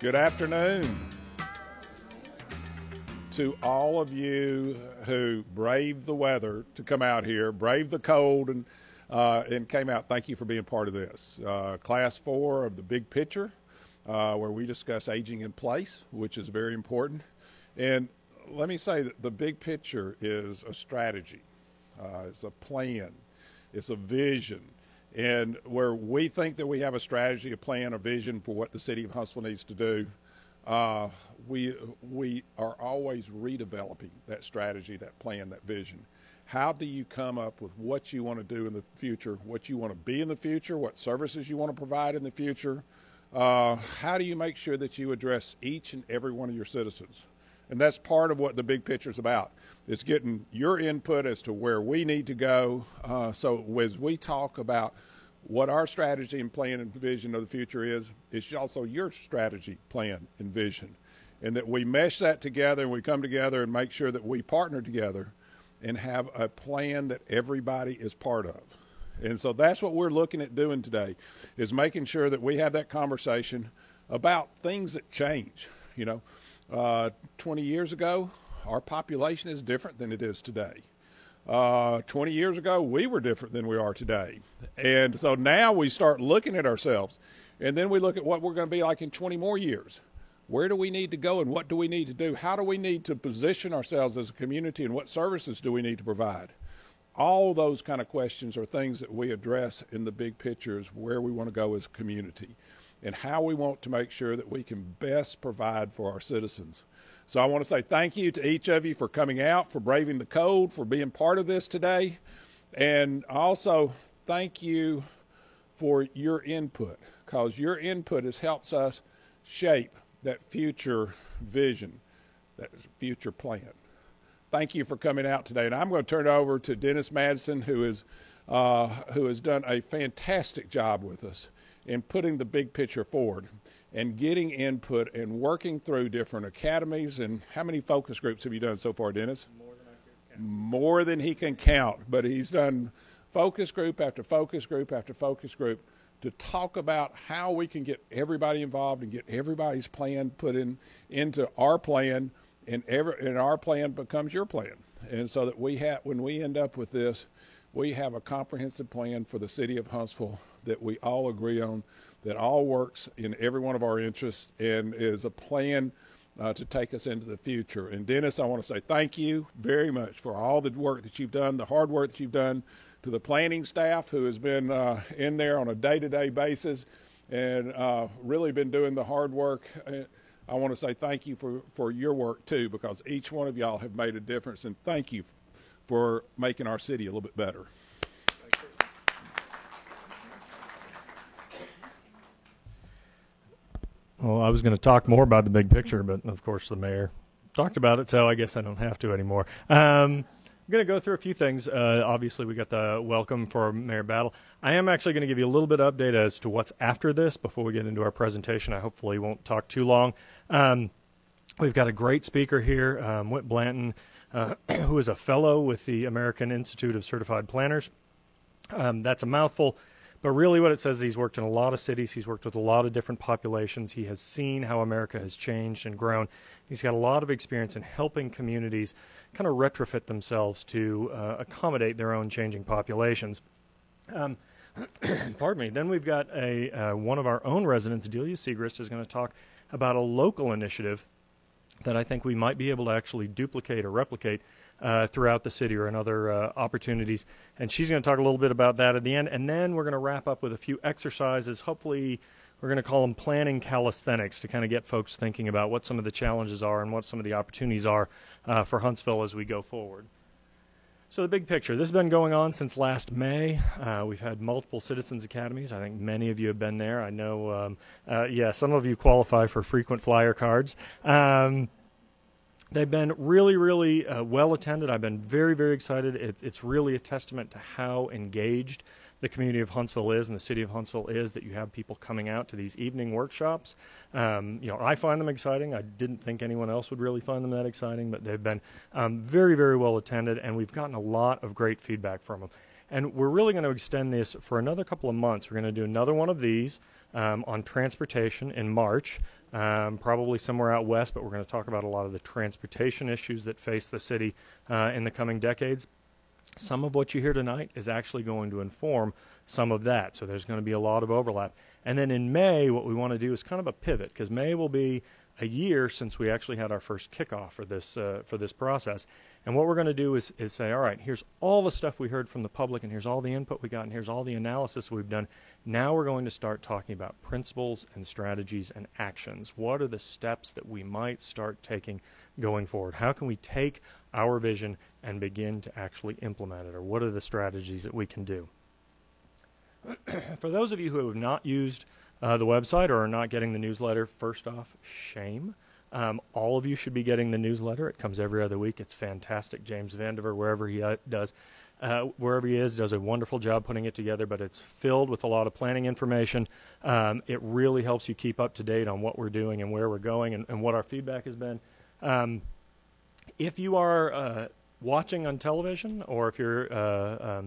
Good afternoon to all of you who braved the weather to come out here, braved the cold, and came out. Thank you for being part of this. Class 4 of the Big Picture, where we discuss aging in place, which is very important. And let me say that the big picture is a strategy. It's a plan. It's a vision. And where we think that we have a strategy, a plan, a vision for what the city of Huntsville needs to do, we are always redeveloping that strategy, that plan, that vision. How do you come up with what you want to do in the future, what you want to be in the future, what services you want to provide in the future? How do you make sure that you address each and every one of your citizens? And that's part of what the big picture is about. It's getting your input as to where we need to go. So as we talk about what our strategy and plan and vision of the future is, it's also your strategy, plan, and vision. And that we mesh that together and we come together and make sure that we partner together and have a plan that everybody is part of. And so that's what we're looking at doing today, is making sure that we have that conversation about things that change. 20 years ago, our population is different than it is today. 20 years ago, we were different than we are today. And so now we start looking at ourselves, and then we look at what we're going to be like in 20 more years. Where do we need to go, and what do we need to do? How do we need to position ourselves as a community, and what services do we need to provide? All those kind of questions are things that we address in the big pictures, where we want to go as a community and how we want to make sure that we can best provide for our citizens. So I want to say thank you to each of you for coming out, for braving the cold, for being part of this today. And also thank you for your input, because your input helps us shape that future vision, that future plan. Thank you for coming out today. And I'm going to turn it over to Dennis Madsen, who has done a fantastic job with us in putting the big picture forward and getting input and working through different academies. And how many focus groups have you done so far, Dennis? More than I can count. More than he can count. But he's done focus group after focus group after focus group to talk about how we can get everybody involved and get everybody's plan put into our plan, and our plan becomes your plan. And so that when we end up with this, we have a comprehensive plan for the city of Huntsville that we all agree on, that all works in every one of our interests and is a plan to take us into the future. And Dennis, I want to say thank you very much for all the work that you've done, the hard work that you've done, to the planning staff who has been in there on a day-to-day basis and really been doing the hard work. I want to say thank you for your work too, because each one of y'all have made a difference, and thank you for making our city a little bit better. Well, I was going to talk more about the big picture, but of course the mayor talked about it, so I guess I don't have to anymore. I'm going to go through a few things. Obviously, we got the welcome for Mayor Battle. I am actually going to give you a little bit of update as to what's after this before we get into our presentation. I hopefully won't talk too long. We've got a great speaker here, Whit Blanton, who is a fellow with the American Institute of Certified Planners. That's a mouthful. But really what it says is he's worked in a lot of cities. He's worked with a lot of different populations. He has seen how America has changed and grown. He's got a lot of experience in helping communities kind of retrofit themselves to accommodate their own changing populations. Pardon me. Then we've got one of our own residents, Delia Segrist, is going to talk about a local initiative that I think we might be able to actually duplicate or replicate throughout the city or in other opportunities. And she's going to talk a little bit about that at the end. And then we're going to wrap up with a few exercises. Hopefully, we're going to call them planning calisthenics to kind of get folks thinking about what some of the challenges are and what some of the opportunities are for Huntsville as we go forward. So the big picture, this has been going on since last May. We've had multiple Citizens Academies. I think many of you have been there. I know, some of you qualify for frequent flyer cards. They've been really, really well attended. I've been very, very excited. It's really a testament to how engaged the community of Huntsville is and the city of Huntsville is that you have people coming out to these evening workshops. I find them exciting. I didn't think anyone else would really find them that exciting, but they've been very, very well attended, and we've gotten a lot of great feedback from them. And we're really going to extend this for another couple of months. We're going to do another one of these on transportation in March. probably somewhere out west, but we're going to talk about a lot of the transportation issues that face the city in the coming decades. Some of what you hear tonight is actually going to inform some of that, so there's going to be a lot of overlap. And then in May, what we want to do is kind of a pivot, because May will be a year since we actually had our first kickoff for this process. And what we're going to do is say, all right, here's all the stuff we heard from the public, and here's all the input we got, and here's all the analysis we've done. Now we're going to start talking about principles and strategies and actions. What are the steps that we might start taking going forward? How can we take our vision and begin to actually implement it, or what are the strategies that we can do? For those of you who have not used the website or are not getting the newsletter, first off, shame. All of you should be getting the newsletter. It comes every other week. It's fantastic. James Vandiver, wherever he is, does a wonderful job putting it together, but it's filled with a lot of planning information. It really helps you keep up to date on what we're doing and where we're going and what our feedback has been. If you are watching on television, or if you're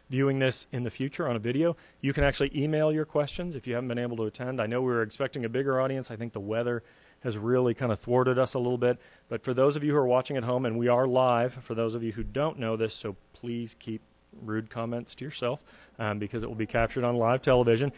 viewing this in the future on a video, you can actually email your questions if you haven't been able to attend. I know we were expecting a bigger audience. I think the weather has really kind of thwarted us a little bit. But for those of you who are watching at home, and we are live, for those of you who don't know this, so please keep rude comments to yourself because it will be captured on live television.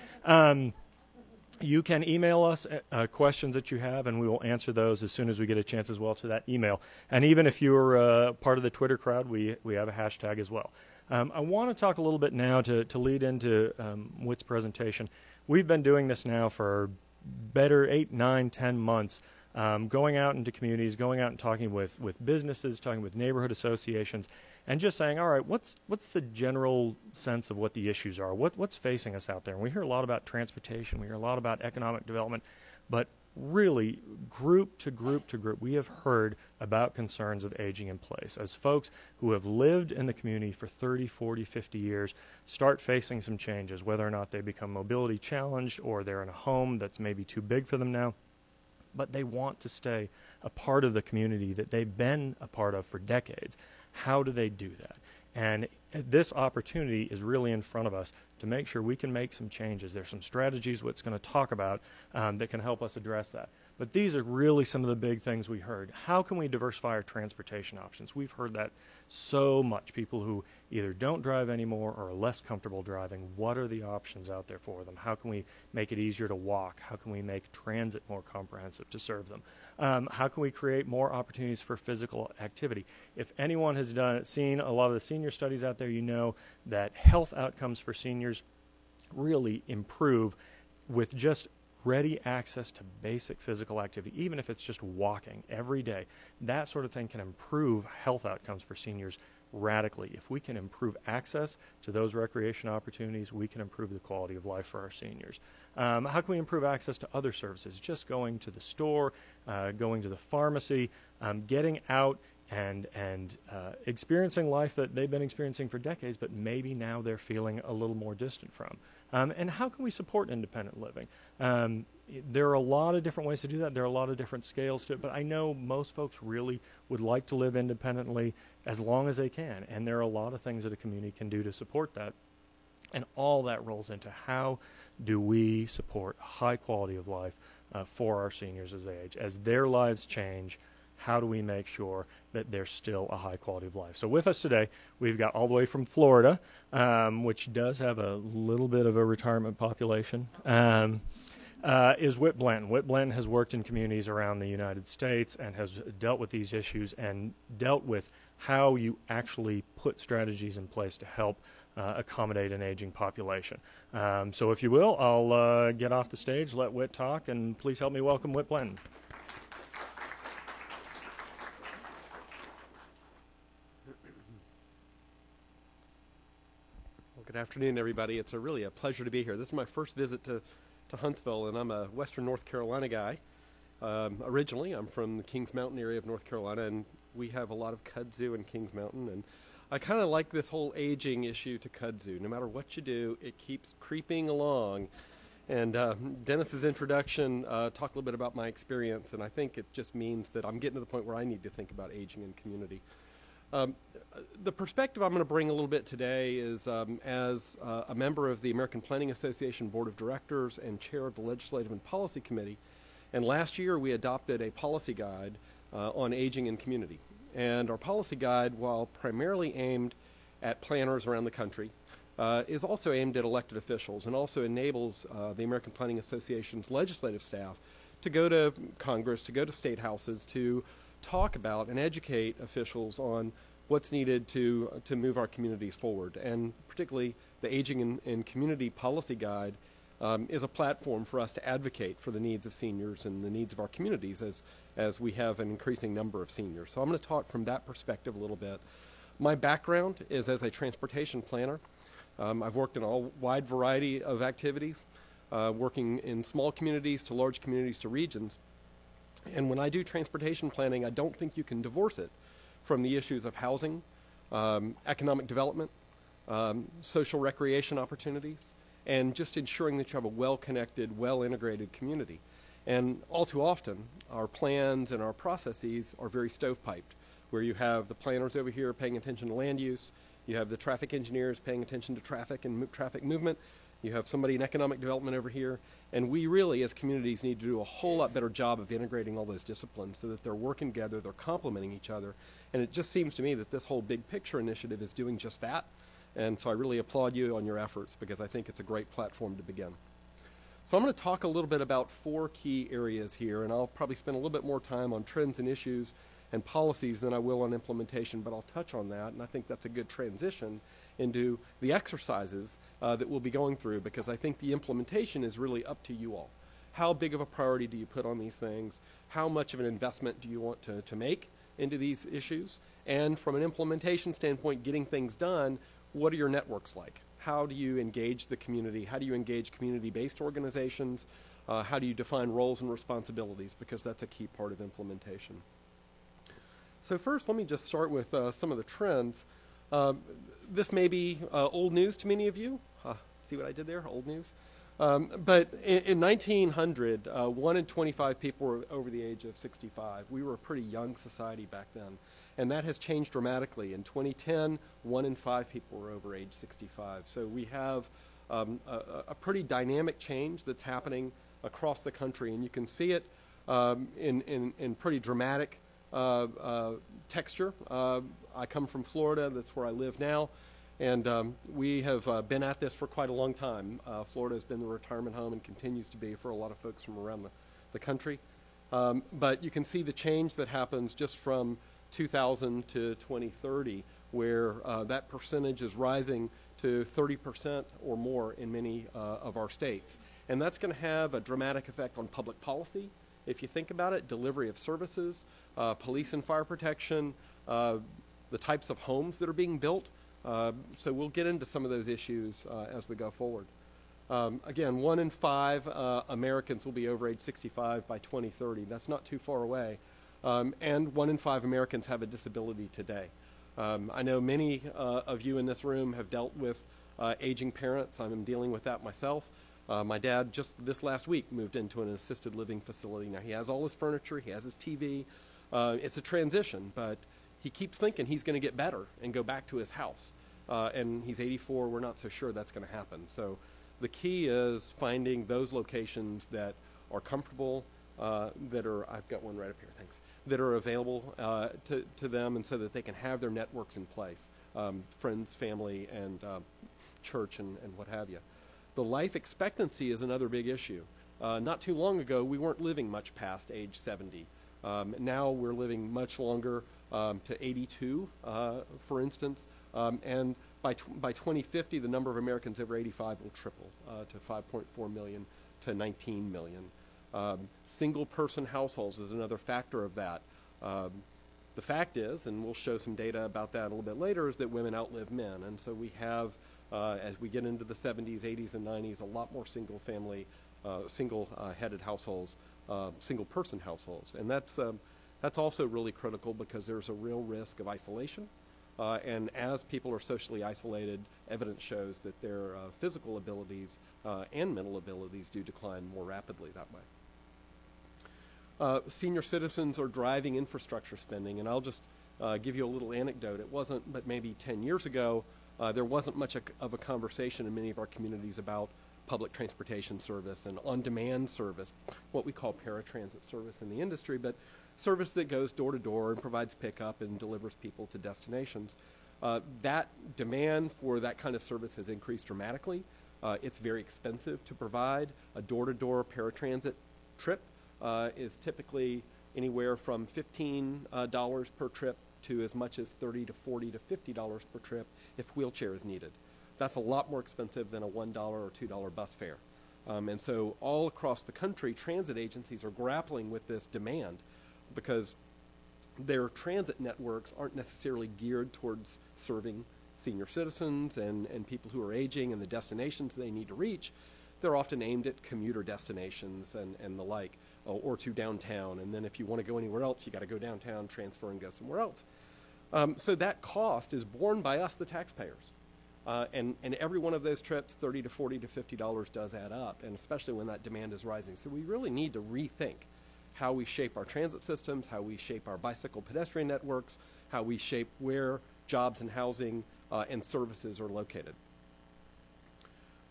You can email us questions that you have, and we will answer those as soon as we get a chance as well to that email. And even if you're part of the Twitter crowd, we have a hashtag as well. I want to talk a little bit now to lead into Whit's presentation. We've been doing this now for better 8, 9, 10 months, going out into communities, going out and talking with businesses, talking with neighborhood associations, and just saying, all right, what's the general sense of what the issues are? What's facing us out there? And we hear a lot about transportation. We hear a lot about economic development. But really, group to group to group, we have heard about concerns of aging in place. As folks who have lived in the community for 30, 40, 50 years start facing some changes, whether or not they become mobility challenged or they're in a home that's maybe too big for them now, but they want to stay a part of the community that they've been a part of for decades. How do they do that? And this opportunity is really in front of us to make sure we can make some changes. There's some strategies Whit's going to talk about that can help us address that. But these are really some of the big things we heard. How can we diversify our transportation options? We've heard that so much. People who either don't drive anymore or are less comfortable driving, what are the options out there for them? How can we make it easier to walk? How can we make transit more comprehensive to serve them? How can we create more opportunities for physical activity? If anyone has seen a lot of the senior studies out there, you know that health outcomes for seniors really improve with just ready access to basic physical activity, even if it's just walking every day. That sort of thing can improve health outcomes for seniors radically. If we can improve access to those recreation opportunities, we can improve the quality of life for our seniors. How can we improve access to other services? Just going to the store, going to the pharmacy, getting out and experiencing life that they've been experiencing for decades, but maybe now they're feeling a little more distant from. And how can we support independent living? There are a lot of different ways to do that. There are a lot of different scales to it, but I know most folks really would like to live independently as long as they can, and there are a lot of things that a community can do to support that. And all that rolls into how do we support a high quality of life for our seniors as they age. As their lives change, how do we make sure that there's still a high quality of life? So with us today, we've got all the way from Florida, which does have a little bit of a retirement population, is Whit Blanton. Whit Blanton has worked in communities around the United States and has dealt with these issues and dealt with how you actually put strategies in place to help accommodate an aging population. So if you will, I'll get off the stage, let Whit talk, and please help me welcome Whit Blanton. Good afternoon, everybody. It's really a pleasure to be here. This is my first visit to Huntsville, and I'm a Western North Carolina guy. Originally, I'm from the Kings Mountain area of North Carolina, and we have a lot of kudzu in Kings Mountain, and I kind of like this whole aging issue to kudzu. No matter what you do, it keeps creeping along. And Dennis's introduction talked a little bit about my experience, and I think it just means that I'm getting to the point where I need to think about aging in community. The perspective I'm going to bring a little bit today is as a member of the American Planning Association Board of Directors and chair of the Legislative and Policy Committee, And last year we adopted a policy guide on aging in community. And our policy guide, while primarily aimed at planners around the country, is also aimed at elected officials and also enables the American Planning Association's legislative staff to go to Congress, to go to state houses, to talk about and educate officials on what's needed to move our communities forward. And particularly the Aging in Community Policy Guide is a platform for us to advocate for the needs of seniors and the needs of our communities as we have an increasing number of seniors. So I'm going to talk from that perspective a little bit. My background is as a transportation planner. I've worked in a wide variety of activities, working in small communities to large communities to regions. And when I do transportation planning, I don't think you can divorce it from the issues of housing, economic development, social recreation opportunities, and just ensuring that you have a well-connected, well-integrated community. And all too often, our plans and our processes are very stovepiped, where you have the planners over here paying attention to land use, you have the traffic engineers paying attention to traffic and traffic movement, you have somebody in economic development over here, and we really, as communities, need to do a whole lot better job of integrating all those disciplines so that they're working together, they're complementing each other. And it just seems to me that this whole big picture initiative is doing just that. And so I really applaud you on your efforts because I think it's a great platform to begin. So I'm going to talk a little bit about 4 key areas here, and I'll probably spend a little bit more time on trends and issues and policies than I will on implementation, but I'll touch on that, and I think that's a good transition into the exercises that we'll be going through, because I think the implementation is really up to you all. How big of a priority do you put on these things? How much of an investment do you want to make into these issues? And from an implementation standpoint, getting things done, what are your networks like? How do you engage the community? How do you engage community-based organizations? How do you define roles and responsibilities? Because that's a key part of implementation. So first, let me just start with some of the trends. This may be old news to many of you. See what I did there? Old news. But in 1900, 1 in 25 people were over the age of 65. We were a pretty young society back then. And that has changed dramatically. In 2010, 1 in 5 people were over age 65. So we have a pretty dynamic change that's happening across the country. And you can see it in pretty dramatic texture. I come from Florida. That's where I live now. And we have been at this for quite a long time. Florida has been the retirement home and continues to be for a lot of folks from around the country. But you can see the change that happens just from 2000 to 2030, where that percentage is rising to 30% or more in many of our states. And that's going to have a dramatic effect on public policy. If you think about it, delivery of services, police and fire protection, the types of homes that are being built. So we'll get into some of those issues as we go forward. Again, 1 in 5 Americans will be over age 65 by 2030. That's not too far away. And 1 in 5 Americans have a disability today. I know many of you in this room have dealt with aging parents. I'm dealing with that myself. My dad just this last week moved into an assisted living facility. Now he has all his furniture, he has his TV. It's a transition, but he keeps thinking he's going to get better and go back to his house. And he's 84, we're not so sure that's going to happen. So the key is finding those locations that are comfortable, that are, I've got one right up here, thanks, that are available to them, and so that they can have their networks in place, friends, family, and church, and what have you. The life expectancy is another big issue. Not too long ago, we weren't living much past age 70. Now we're living much longer, to 82, for instance, and by 2050, the number of Americans over 85 will triple to 5.4 million to 19 million. Single-person households is another factor of that. The fact is, and we'll show some data about that a little bit later, is that women outlive men. And so we have, as we get into the 70s, 80s, and 90s, a lot more single-family, single-headed households, single-person households. And that's also really critical because there's a real risk of isolation. And as people are socially isolated, evidence shows that their physical abilities and mental abilities do decline more rapidly that way. Senior citizens are driving infrastructure spending, and I'll just give you a little anecdote. It wasn't, but maybe 10 years ago, there wasn't much of a conversation in many of our communities about public transportation service and on-demand service, what we call paratransit service in the industry, but service that goes door to door and provides pickup and delivers people to destinations. That demand for that kind of service has increased dramatically. It's very expensive to provide. A door-to-door paratransit trip is typically anywhere from $15 per trip to as much as $30 to $40 to $50 per trip if wheelchair is needed. That's a lot more expensive than a $1 or $2 bus fare. And so all across the country, transit agencies are grappling with this demand because their transit networks aren't necessarily geared towards serving senior citizens and people who are aging and the destinations they need to reach. They're often aimed at commuter destinations and the like, or to downtown. And then if you want to go anywhere else, you got to go downtown, transfer, and go somewhere else. So that cost is borne by us, the taxpayers. And every one of those trips, $30 to $40 to $50 does add up, and especially when that demand is rising. So we really need to rethink how we shape our transit systems, how we shape our bicycle pedestrian networks, how we shape where jobs and housing and services are located.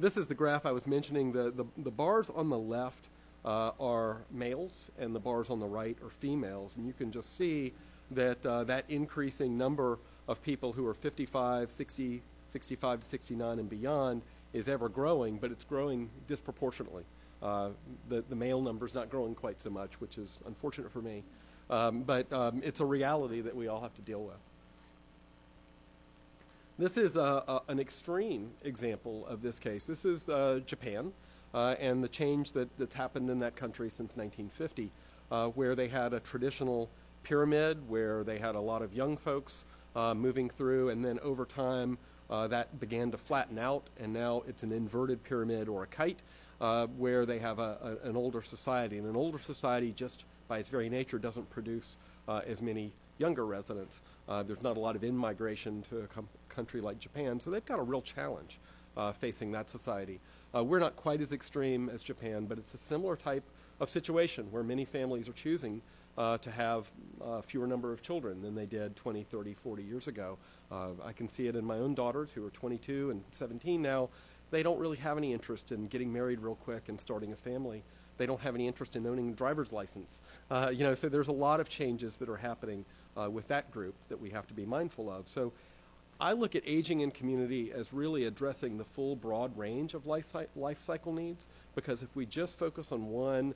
This is the graph I was mentioning. The bars on the left are males, and the bars on the right are females. And you can just see that that increasing number of people who are 55, 60, 65 to 69 and beyond is ever growing, but it's growing disproportionately. The male number is not growing quite so much, which is unfortunate for me. But it's a reality that we all have to deal with. This is an extreme example of this case. This is Japan and the change that's happened in that country since 1950, where they had a traditional pyramid where they had a lot of young folks moving through, and then over time that began to flatten out, and now it's an inverted pyramid or a kite where they have an older society. And an older society, just by its very nature, doesn't produce as many younger residents. There's not a lot of in-migration to a country like Japan, so they've got a real challenge facing that society. We're not quite as extreme as Japan, but it's a similar type of situation where many families are choosing to have a fewer number of children than they did 20, 30, 40 years ago. I can see it in my own daughters who are 22 and 17 now. They don't really have any interest in getting married real quick and starting a family. They don't have any interest in owning a driver's license. So there's a lot of changes that are happening with that group that we have to be mindful of. So I look at aging in community as really addressing the full broad range of life cycle needs, because if we just focus on one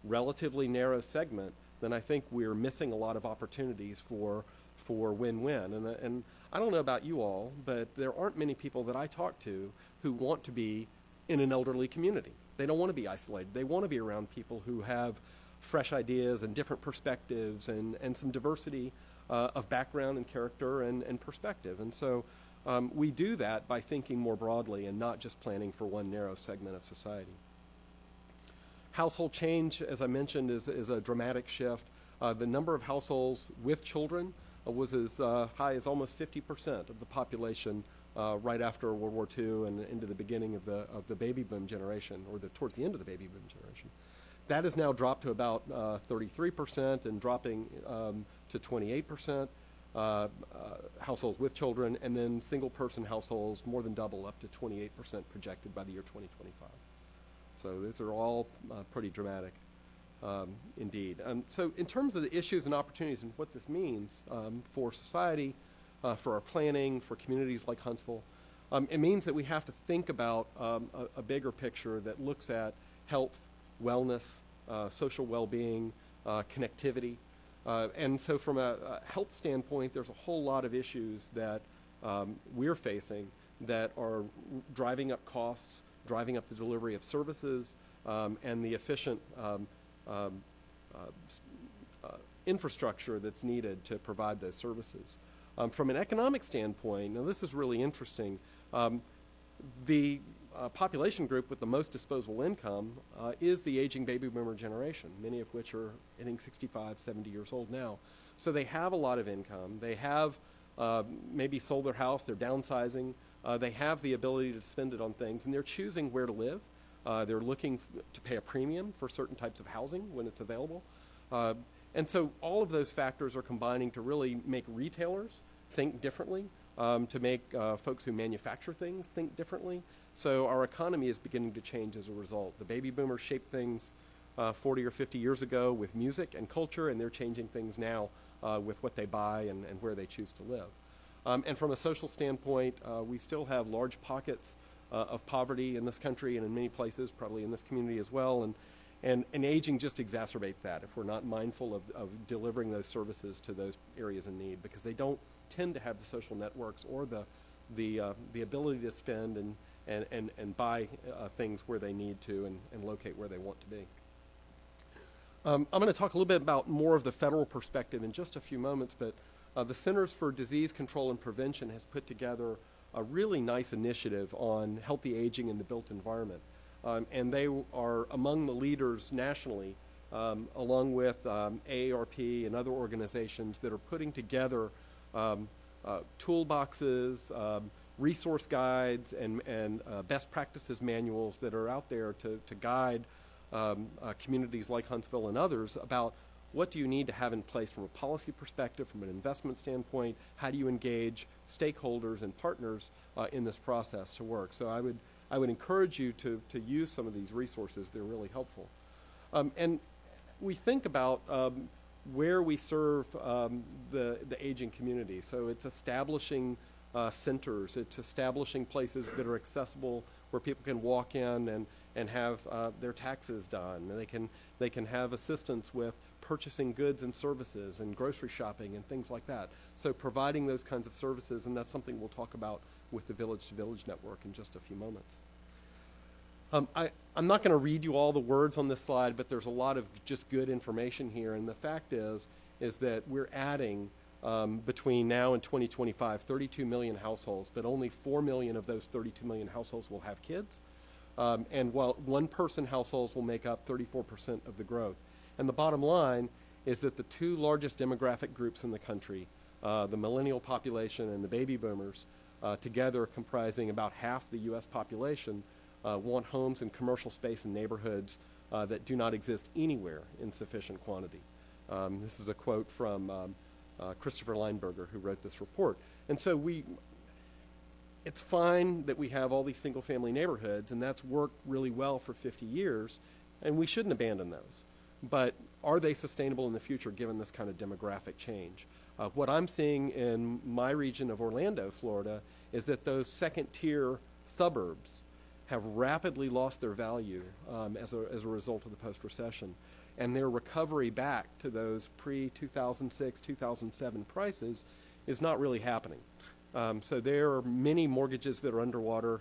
relatively narrow segment, then I think we're missing a lot of opportunities for win-win. And I don't know about you all, but there aren't many people that I talk to who want to be in an elderly community. They don't want to be isolated. They want to be around people who have fresh ideas and different perspectives and some diversity of background and character and perspective. And so we do that by thinking more broadly and not just planning for one narrow segment of society. Household change, as I mentioned, is a dramatic shift. The number of households with children was as high as almost 50% of the population right after World War II and into the beginning of the baby boom generation, or towards the end of the baby boom generation. That has now dropped to about 33% and dropping to 28% households with children, and then single-person households more than double, up to 28% projected by the year 2025. So these are all pretty dramatic indeed. So in terms of the issues and opportunities and what this means for society, for our planning, for communities like Huntsville, it means that we have to think about a bigger picture that looks at health, wellness, social well-being, connectivity. And so from a health standpoint, there's a whole lot of issues that we're facing that are driving up costs, driving up the delivery of services, and the efficient infrastructure that's needed to provide those services. From an economic standpoint, now this is really interesting, the population group with the most disposable income is the aging baby boomer generation, many of which are hitting 65, 70 years old now. So they have a lot of income. They have maybe sold their house, they're downsizing. They have the ability to spend it on things, and they're choosing where to live. They're looking to pay a premium for certain types of housing when it's available. And so all of those factors are combining to really make retailers think differently, to make folks who manufacture things think differently, So our economy is beginning to change as a result. The baby boomers shaped things 40 or 50 years ago with music and culture, and they're changing things now with what they buy and where they choose to live. And from a social standpoint, we still have large pockets of poverty in this country and in many places, probably in this community as well. And aging just exacerbates that if we're not mindful of delivering those services to those areas in need, because they don't tend to have the social networks or the ability to spend and buy things where they need to and locate where they want to be. I'm going to talk a little bit about more of the federal perspective in just a few moments, but the Centers for Disease Control and Prevention has put together a really nice initiative on healthy aging in the built environment. And they are among the leaders nationally, along with AARP and other organizations that are putting together toolboxes, resource guides, and best practices manuals that are out there to guide communities like Huntsville and others about what do you need to have in place from a policy perspective, from an investment standpoint, how do you engage stakeholders and partners in this process to work. So I would encourage you to use some of these resources. They're really helpful. And we think about where we serve the aging community. So it's establishing centers. It's establishing places that are accessible where people can walk in and have their taxes done. And they can have assistance with purchasing goods and services and grocery shopping and things like that. So providing those kinds of services, and that's something we'll talk about with the Village to Village Network in just a few moments. I'm not going to read you all the words on this slide, but there's a lot of just good information here. And the fact is that we're adding between now and 2025, 32 million households, but only 4 million of those 32 million households will have kids. And while one-person households will make up 34% of the growth. And the bottom line is that the two largest demographic groups in the country, the millennial population and the baby boomers, together comprising about half the U.S. population, want homes and commercial space in neighborhoods that do not exist anywhere in sufficient quantity. This is a quote from Christopher Lineberger, who wrote this report. And so it's fine that we have all these single-family neighborhoods, and that's worked really well for 50 years, and we shouldn't abandon those. But are they sustainable in the future given this kind of demographic change? What I'm seeing in my region of Orlando, Florida, is that those second-tier suburbs have rapidly lost their value as a result of the post-recession. And their recovery back to those pre-2006, 2007 prices is not really happening. So there are many mortgages that are underwater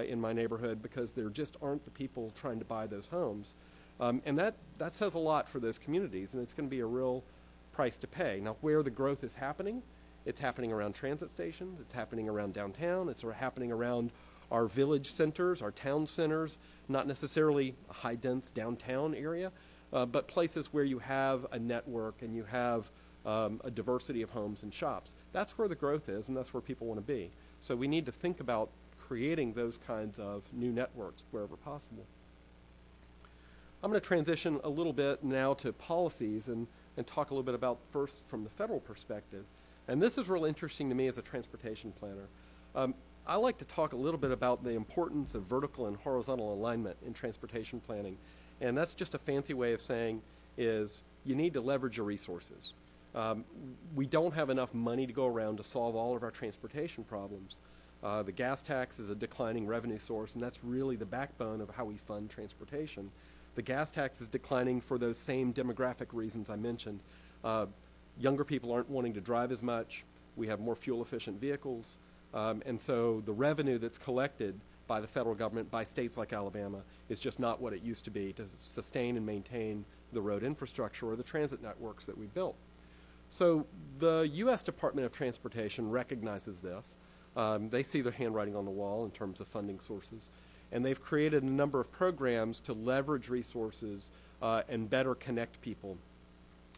in my neighborhood because there just aren't the people trying to buy those homes. And that says a lot for those communities, and it's going to be a real price to pay. Now, where the growth is happening, it's happening around transit stations, it's happening around downtown, it's happening around our village centers, our town centers, not necessarily a high-dense downtown area, but places where you have a network and you have a diversity of homes and shops. That's where the growth is, and that's where people want to be. So we need to think about creating those kinds of new networks wherever possible. I'm going to transition a little bit now to policies and talk a little bit about first from the federal perspective. And this is real interesting to me as a transportation planner. I like to talk a little bit about the importance of vertical and horizontal alignment in transportation planning. And that's just a fancy way of saying is you need to leverage your resources. We don't have enough money to go around to solve all of our transportation problems. The gas tax is a declining revenue source, and that's really the backbone of how we fund transportation. The gas tax is declining for those same demographic reasons I mentioned. Younger people aren't wanting to drive as much. We have more fuel-efficient vehicles. And so the revenue that's collected by the federal government, by states like Alabama, is just not what it used to be to sustain and maintain the road infrastructure or the transit networks that we built. So the U.S. Department of Transportation recognizes this. They see the handwriting on the wall in terms of funding sources. And they've created a number of programs to leverage resources and better connect people.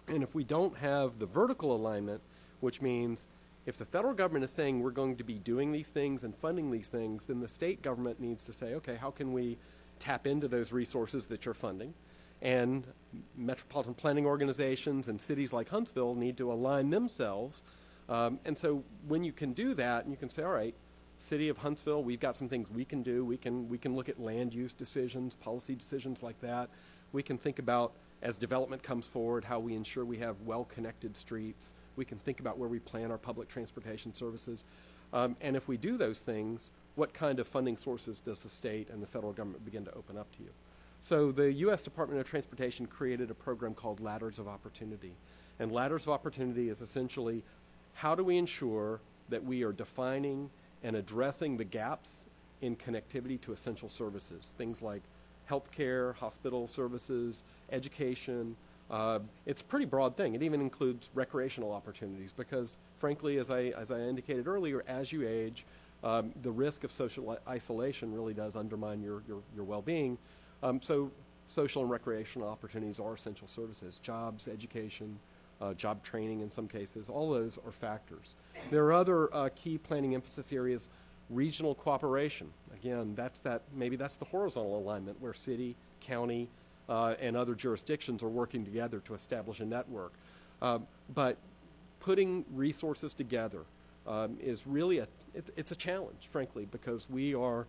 And if we don't have the vertical alignment, which means if the federal government is saying we're going to be doing these things and funding these things, then the state government needs to say, okay, how can we tap into those resources that you're funding? And metropolitan planning organizations and cities like Huntsville need to align themselves. And so when you can do that, and you can say, all right, City of Huntsville, we've got some things we can do. We can look at land use decisions, policy decisions like that. We can think about, as development comes forward, how we ensure we have well-connected streets. We can think about where we plan our public transportation services. And if we do those things, what kind of funding sources does the state and the federal government begin to open up to you? So the U.S. Department of Transportation created a program called Ladders of Opportunity. And Ladders of Opportunity is essentially, how do we ensure that we are defining and addressing the gaps in connectivity to essential services, things like healthcare, hospital services, education. It's a pretty broad thing. It even includes recreational opportunities because, frankly, as I indicated earlier, as you age, the risk of social isolation really does undermine your well-being. So social and recreational opportunities are essential services. Jobs, education, job training in some cases, all those are factors. There are other key planning emphasis areas. Regional cooperation. Again, maybe that's the horizontal alignment where city, county, and other jurisdictions are working together to establish a network. But putting resources together is really it's a challenge, frankly, because we are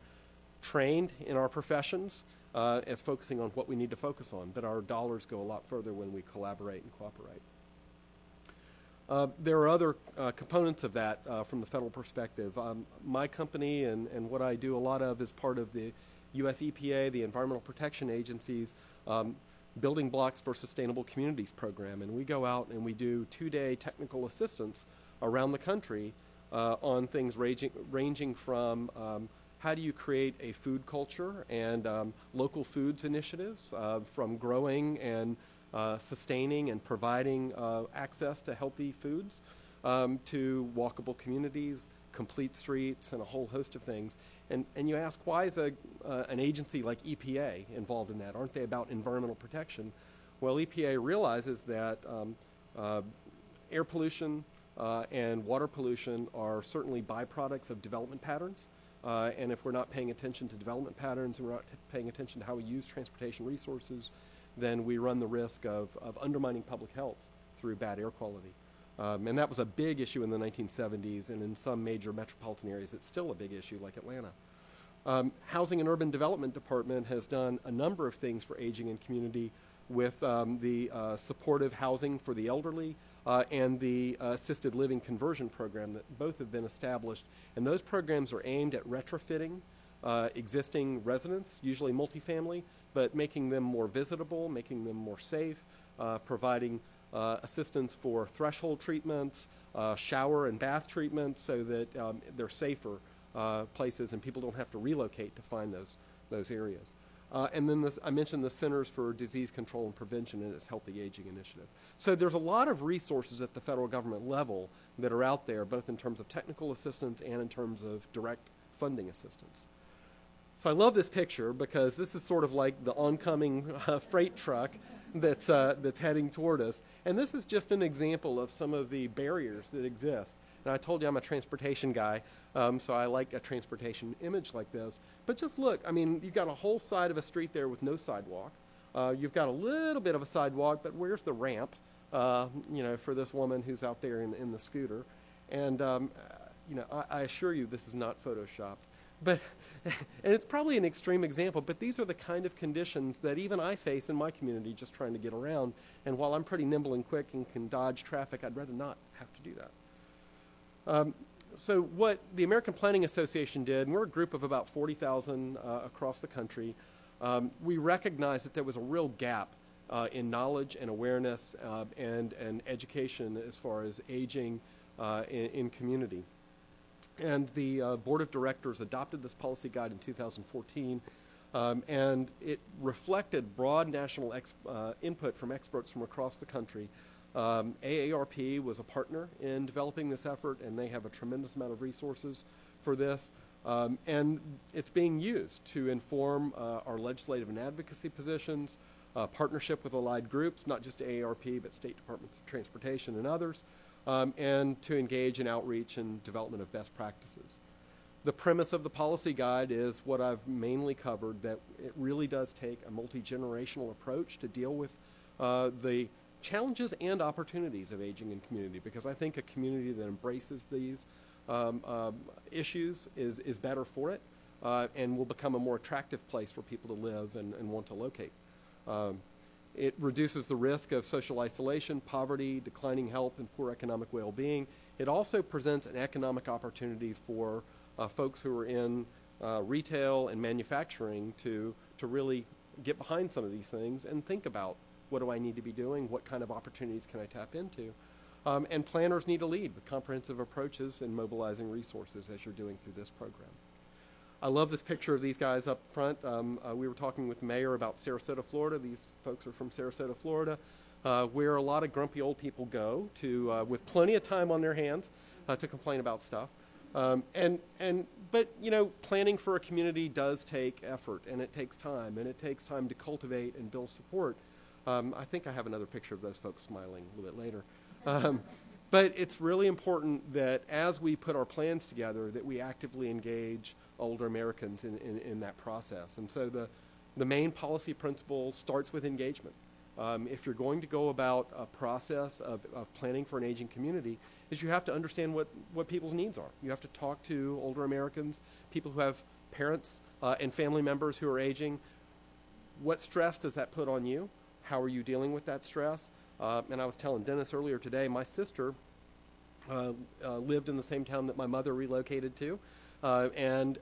trained in our professions as focusing on what we need to focus on, but our dollars go a lot further when we collaborate and cooperate. There are other components of that from the federal perspective. My company and what I do a lot of is part of the U.S. EPA, the Environmental Protection Agency's Building Blocks for Sustainable Communities program. And we go out and we do 2-day technical assistance around the country on things ranging from how do you create a food culture and local foods initiatives from growing and sustaining and providing access to healthy foods to walkable communities, complete streets, and a whole host of things. And you ask, why is an agency like EPA involved in that? Aren't they about environmental protection? Well, EPA realizes that air pollution and water pollution are certainly byproducts of development patterns. And if we're not paying attention to development patterns and we're not paying attention to how we use transportation resources, then we run the risk of undermining public health through bad air quality. And that was a big issue in the 1970s, and in some major metropolitan areas, it's still a big issue, like Atlanta. Housing and Urban Development Department has done a number of things for aging and community with the supportive housing for the elderly and the assisted living conversion program that both have been established. And those programs are aimed at retrofitting existing residents, usually multifamily, but making them more visitable, making them more safe, providing assistance for threshold treatments, shower and bath treatments so that they're safer places and people don't have to relocate to find those areas. And then I mentioned the Centers for Disease Control and Prevention and its Healthy Aging Initiative. So there's a lot of resources at the federal government level that are out there, both in terms of technical assistance and in terms of direct funding assistance. So I love this picture because this is sort of like the oncoming freight truck that's heading toward us. And this is just an example of some of the barriers that exist. And I told you I'm a transportation guy, so I like a transportation image like this. But just look, I mean, you've got a whole side of a street there with no sidewalk. You've got a little bit of a sidewalk, but where's the ramp, for this woman who's out there in the scooter? And, I assure you this is not Photoshopped. But, and it's probably an extreme example, but these are the kind of conditions that even I face in my community just trying to get around. And while I'm pretty nimble and quick and can dodge traffic, I'd rather not have to do that. So what the American Planning Association did, and we're a group of about 40,000 across the country, we recognized that there was a real gap in knowledge and awareness and education as far as aging in community. And the Board of Directors adopted this policy guide in 2014, and it reflected broad national input from experts from across the country. AARP was a partner in developing this effort, and they have a tremendous amount of resources for this. And it's being used to inform our legislative and advocacy positions, partnership with allied groups, not just AARP, but state departments of transportation and others, and to engage in outreach and development of best practices. The premise of the policy guide is what I've mainly covered, that it really does take a multi-generational approach to deal with the challenges and opportunities of aging in community, because I think a community that embraces these issues is better for it, and will become a more attractive place for people to live and want to locate. It reduces the risk of social isolation, poverty, declining health, and poor economic well-being. It also presents an economic opportunity for folks who are in retail and manufacturing to really get behind some of these things and think about, what do I need to be doing? What kind of opportunities can I tap into? And planners need to lead with comprehensive approaches and mobilizing resources as you're doing through this program. I love this picture of these guys up front. We were talking with the mayor about Sarasota, Florida. These folks are from Sarasota, Florida, where a lot of grumpy old people go to, with plenty of time on their hands, to complain about stuff. But you know, planning for a community does take effort, and it takes time, and it takes time to cultivate and build support. I think I have another picture of those folks smiling a little bit later. But it's really important that as we put our plans together, that we actively engage older Americans in that process. And so the main policy principle starts with engagement. If you're going to go about a process of planning for an aging community, is you have to understand what people's needs are. You have to talk to older Americans, people who have parents and family members who are aging. What stress does that put on you? How are you dealing with that stress? And I was telling Dennis earlier today, my sister lived in the same town that my mother relocated to, and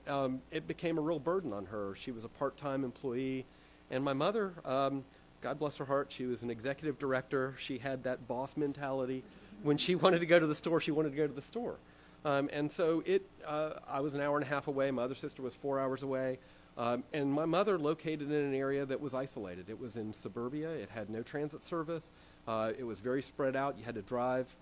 it became a real burden on her. She was a part-time employee, and my mother, God bless her heart, she was an executive director. She had that boss mentality. When she wanted to go to the store, she wanted to go to the store. And so I was an hour and a half away. My other sister was 4 hours away. And my mother located in an area that was isolated. It was in suburbia. It had no transit service. It was very spread out. You had to drive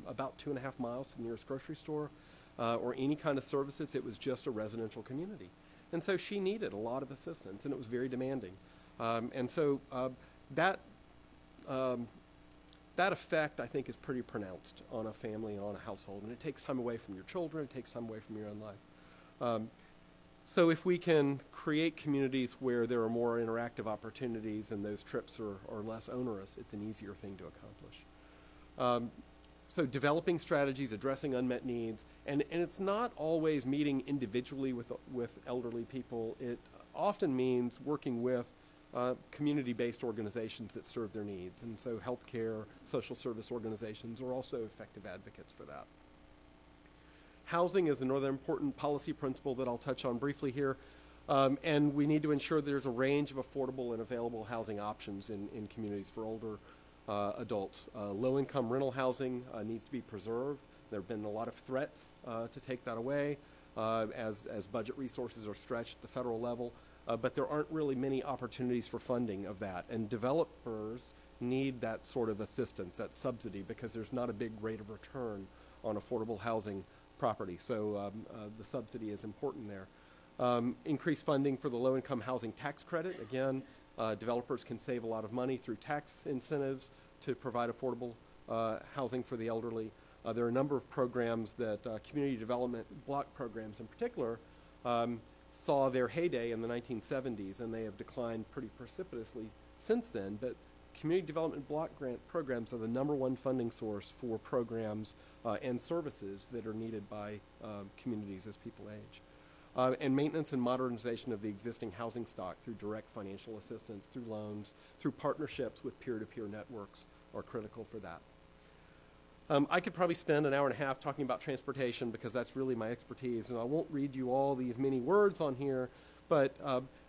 about 2.5 miles to the nearest grocery store or any kind of services. It was just a residential community. And so she needed a lot of assistance, and it was very demanding. And so that effect, I think, is pretty pronounced on a family and on a household. And it takes time away from your children. It takes time away from your own life. So if we can create communities where there are more interactive opportunities and those trips are less onerous, it's an easier thing to accomplish. So developing strategies, addressing unmet needs, and it's not always meeting individually with elderly people. It often means working with community-based organizations that serve their needs. And so healthcare, social service organizations are also effective advocates for that. Housing is another important policy principle that I'll touch on briefly here. And we need to ensure there's a range of affordable and available housing options in communities for older adults. Low-income rental housing needs to be preserved. There have been a lot of threats to take that away as budget resources are stretched at the federal level. But there aren't really many opportunities for funding of that. And developers need that sort of assistance, that subsidy, because there's not a big rate of return on affordable housing property. So the subsidy is important there. Increased funding for the low-income housing tax credit. Again, developers can save a lot of money through tax incentives to provide affordable housing for the elderly. There are a number of programs that community development block programs in particular saw their heyday in the 1970s, and they have declined pretty precipitously since then. But community development block grant programs are the #1 funding source for programs and services that are needed by communities as people age. And maintenance and modernization of the existing housing stock through direct financial assistance, through loans, through partnerships with peer-to-peer networks are critical for that. I could probably spend an hour and a half talking about transportation because that's really my expertise, and I won't read you all these many words on here, but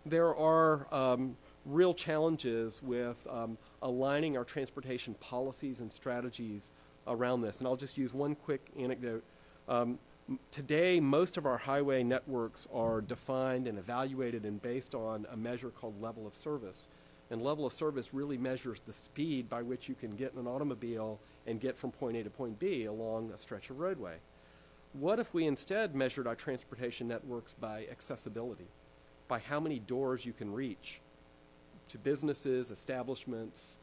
there are real challenges with aligning our transportation policies and strategies around this. And I'll just use one quick anecdote. Today, most of our highway networks are defined and evaluated and based on a measure called level of service. And level of service really measures the speed by which you can get in an automobile and get from point A to point B along a stretch of roadway. What if we instead measured our transportation networks by accessibility, by how many doors you can reach to businesses, establishments,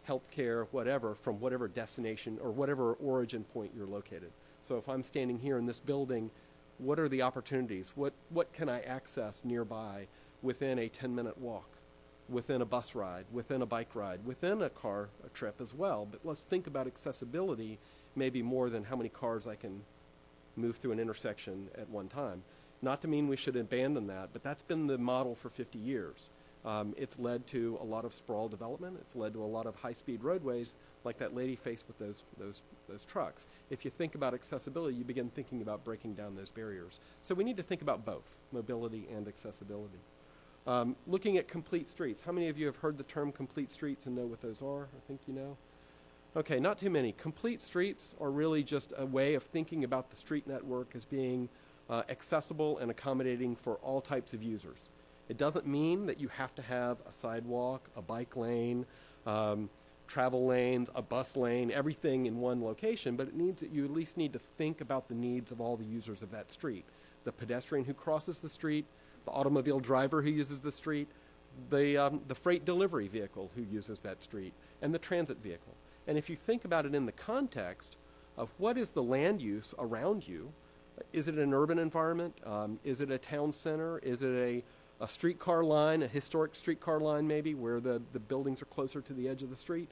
healthcare, whatever, from whatever destination or whatever origin point you're located? So if I'm standing here in this building, what are the opportunities? What can I access nearby within a 10-minute walk, within a bus ride, within a bike ride, within a car trip as well? But let's think about accessibility maybe more than how many cars I can move through an intersection at one time. Not to mean we should abandon that, but that's been the model for 50 years. It's led to a lot of sprawl development. It's led to a lot of high-speed roadways like that lady faced with those trucks. If you think about accessibility, you begin thinking about breaking down those barriers. So we need to think about both, mobility and accessibility. Looking at complete streets. How many of you have heard the term complete streets and know what those are? I think you know. Okay, not too many. Complete streets are really just a way of thinking about the street network as being accessible and accommodating for all types of users. It doesn't mean that you have to have a sidewalk, a bike lane, travel lanes, a bus lane, everything in one location, but it means that you at least need to think about the needs of all the users of that street. The pedestrian who crosses the street, the automobile driver who uses the street, the freight delivery vehicle who uses that street, and the transit vehicle. And if you think about it in the context of what is the land use around you, is it an urban environment? Is it a town center? Is it a streetcar line, a historic streetcar line maybe, where the buildings are closer to the edge of the street?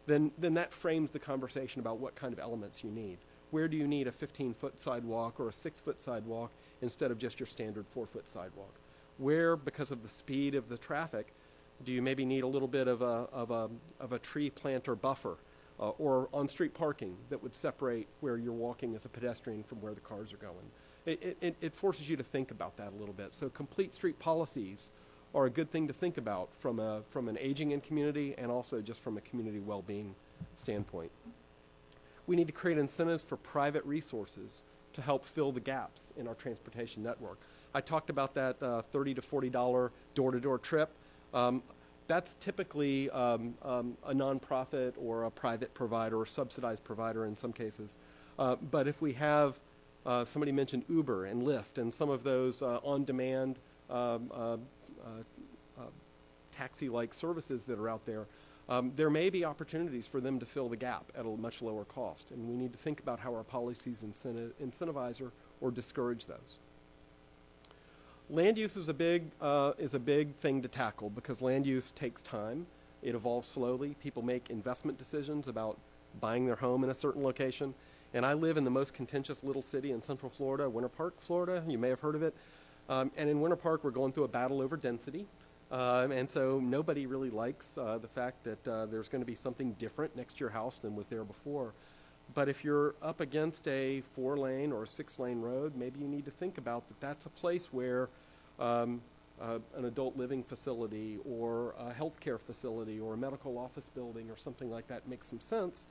Then that frames the conversation about what kind of elements you need. Where do you need a 15-foot sidewalk or a 6-foot sidewalk instead of just your standard 4-foot sidewalk? Where, because of the speed of the traffic, do you maybe need a little bit of a tree planter buffer or on-street parking that would separate where you're walking as a pedestrian from where the cars are going? It forces you to think about that a little bit. So complete street policies are a good thing to think about from an aging-in community and also just from a community well-being standpoint. We need to create incentives for private resources to help fill the gaps in our transportation network. I talked about that $30 to $40 door-to-door trip. That's typically a nonprofit or a private provider or subsidized provider in some cases. But if we have, somebody mentioned Uber and Lyft and some of those on-demand taxi-like services that are out there, there may be opportunities for them to fill the gap at a much lower cost. And we need to think about how our policies incentivize or discourage those. Land use is a big thing to tackle because land use takes time. It evolves slowly. People make investment decisions about buying their home in a certain location. And I live in the most contentious little city in Central Florida, Winter Park, Florida. You may have heard of it. And in Winter Park, we're going through a battle over density. And so nobody really likes the fact that there's going to be something different next to your house than was there before. But if you're up against a 4-lane or a 6-lane road, maybe you need to think about that that's a place where an adult living facility or a healthcare facility or a medical office building or something like that makes some sense.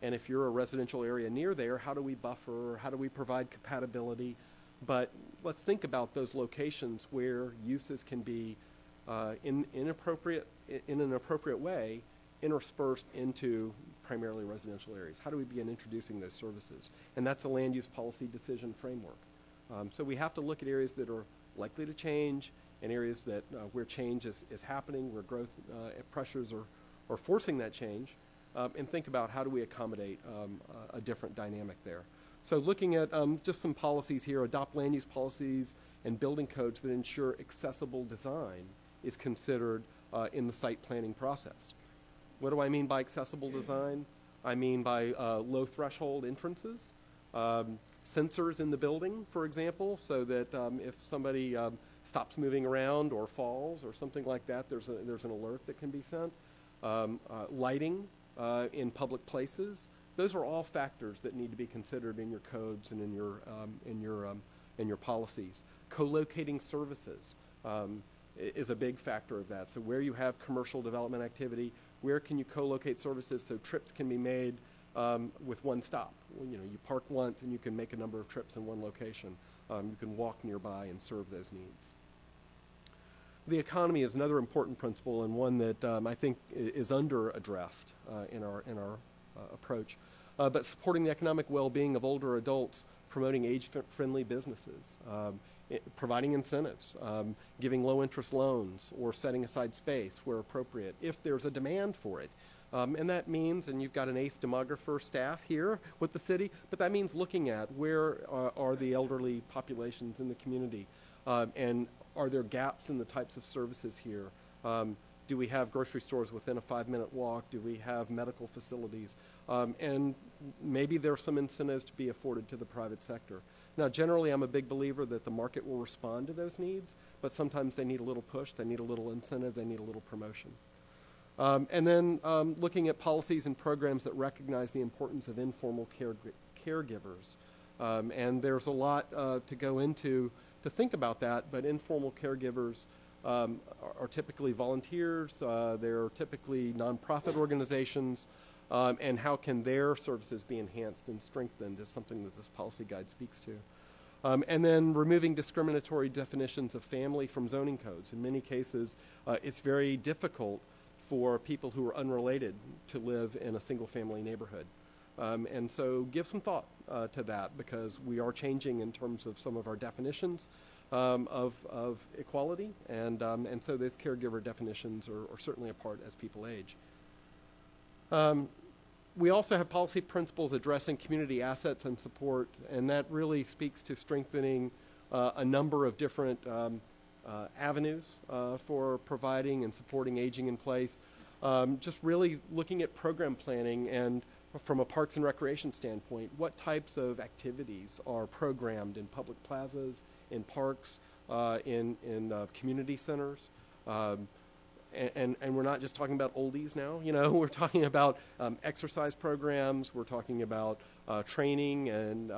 And if you're a residential area near there, how do we buffer? How do we provide compatibility? But let's think about those locations where uses can be in an appropriate way interspersed into primarily residential areas. How do we begin introducing those services? And that's a land use policy decision framework. So we have to look at areas that are likely to change and areas that where change is happening, where growth pressures are forcing that change, and think about how do we accommodate a different dynamic there. So looking at just some policies here, adopt land use policies and building codes that ensure accessible design is considered in the site planning process. What do I mean by accessible design? I mean by low threshold entrances, sensors in the building, for example, so that if somebody stops moving around or falls or something like that, there's an alert that can be sent. Lighting in public places. Those are all factors that need to be considered in your codes and in your policies. Co-locating services is a big factor of that. So where you have commercial development activity, where can you co-locate services so trips can be made with one stop? You park once and you can make a number of trips in one location. You can walk nearby and serve those needs. The economy is another important principle and one that I think is under-addressed in our approach. But supporting the economic well-being of older adults, promoting age-friendly businesses, providing incentives, giving low-interest loans, or setting aside space where appropriate, if there's a demand for it. And that means, and you've got an ACE demographer staff here with the city, but that means looking at where are the elderly populations in the community, and are there gaps in the types of services here? Do we have grocery stores within a 5-minute walk? Do we have medical facilities? And maybe there are some incentives to be afforded to the private sector. Now, generally, I'm a big believer that the market will respond to those needs, but sometimes they need a little push, they need a little incentive, they need a little promotion. And then looking at policies and programs that recognize the importance of informal caregivers. And there's a lot to go into to think about that, but informal caregivers are typically volunteers, they're typically nonprofit organizations, and how can their services be enhanced and strengthened is something that this policy guide speaks to. And then removing discriminatory definitions of family from zoning codes. In many cases, it's very difficult for people who are unrelated to live in a single-family neighborhood. And so give some thought to that, because we are changing in terms of some of our definitions of equality, and so those caregiver definitions are certainly a part as people age. We also have policy principles addressing community assets and support, and that really speaks to strengthening a number of different avenues for providing and supporting aging in place. Just really looking at program planning, and from a parks and recreation standpoint, what types of activities are programmed in public plazas, in parks, in community centers. And we're not just talking about oldies now, we're talking about exercise programs, we're talking about training and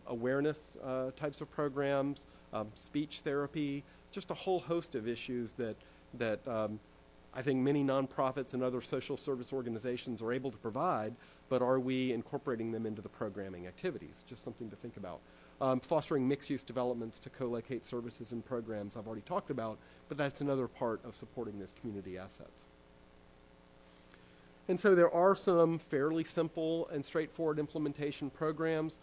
awareness types of programs, speech therapy, just a whole host of issues that I think many nonprofits and other social service organizations are able to provide, but are we incorporating them into the programming activities? Just something to think about. Fostering mixed-use developments to co-locate services and programs I've already talked about, but that's another part of supporting those community assets. And so there are some fairly simple and straightforward implementation programs.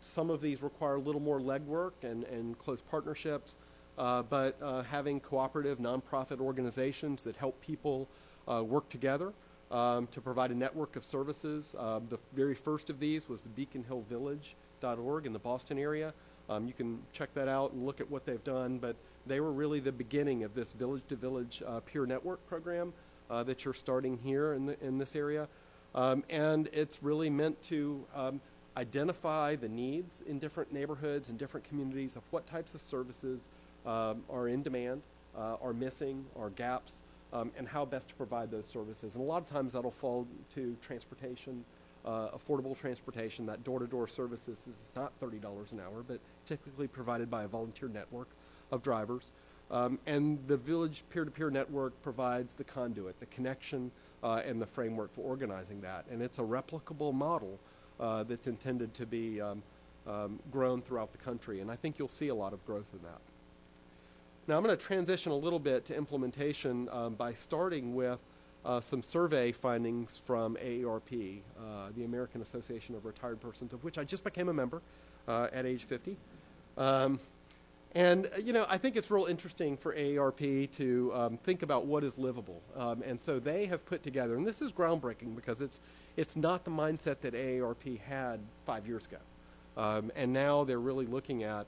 Some of these require a little more legwork and close partnerships, but having cooperative nonprofit organizations that help people work together to provide a network of services. The very first of these was the BeaconHillVillage.org in the Boston area. You can check that out and look at what they've done, but they were really the beginning of this village-to-village peer network program that you're starting here in this area. And it's really meant to identify the needs in different neighborhoods and different communities of what types of services are in demand, are missing, are gaps, and how best to provide those services. And a lot of times that'll fall to transportation, affordable transportation. That door-to-door services is not $30 an hour, but typically provided by a volunteer network of drivers. And the Village Peer-to-Peer Network provides the conduit, the connection, and the framework for organizing that. And it's a replicable model that's intended to be grown throughout the country. And I think you'll see a lot of growth in that. Now I'm going to transition a little bit to implementation by starting with some survey findings from AARP, the American Association of Retired Persons, of which I just became a member at age 50. And I think it's real interesting for AARP to think about what is livable. And so they have put together, and this is groundbreaking because it's not the mindset that AARP had 5 years ago. And now they're really looking at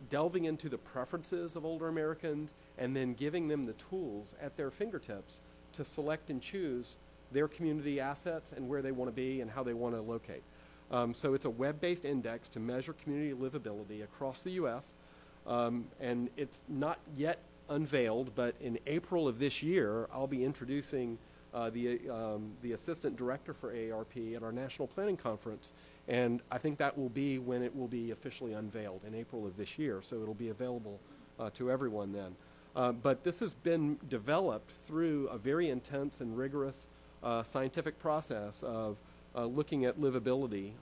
delving into the preferences of older Americans and then giving them the tools at their fingertips to select and choose their community assets and where they want to be and how they want to locate. So it's a web-based index to measure community livability across the U.S. And it's not yet unveiled, but in April of this year, I'll be introducing the assistant director for AARP at our National Planning Conference. And I think that will be when it will be officially unveiled in April of this year. So it'll be available to everyone then. But this has been developed through a very intense and rigorous scientific process of looking at livability,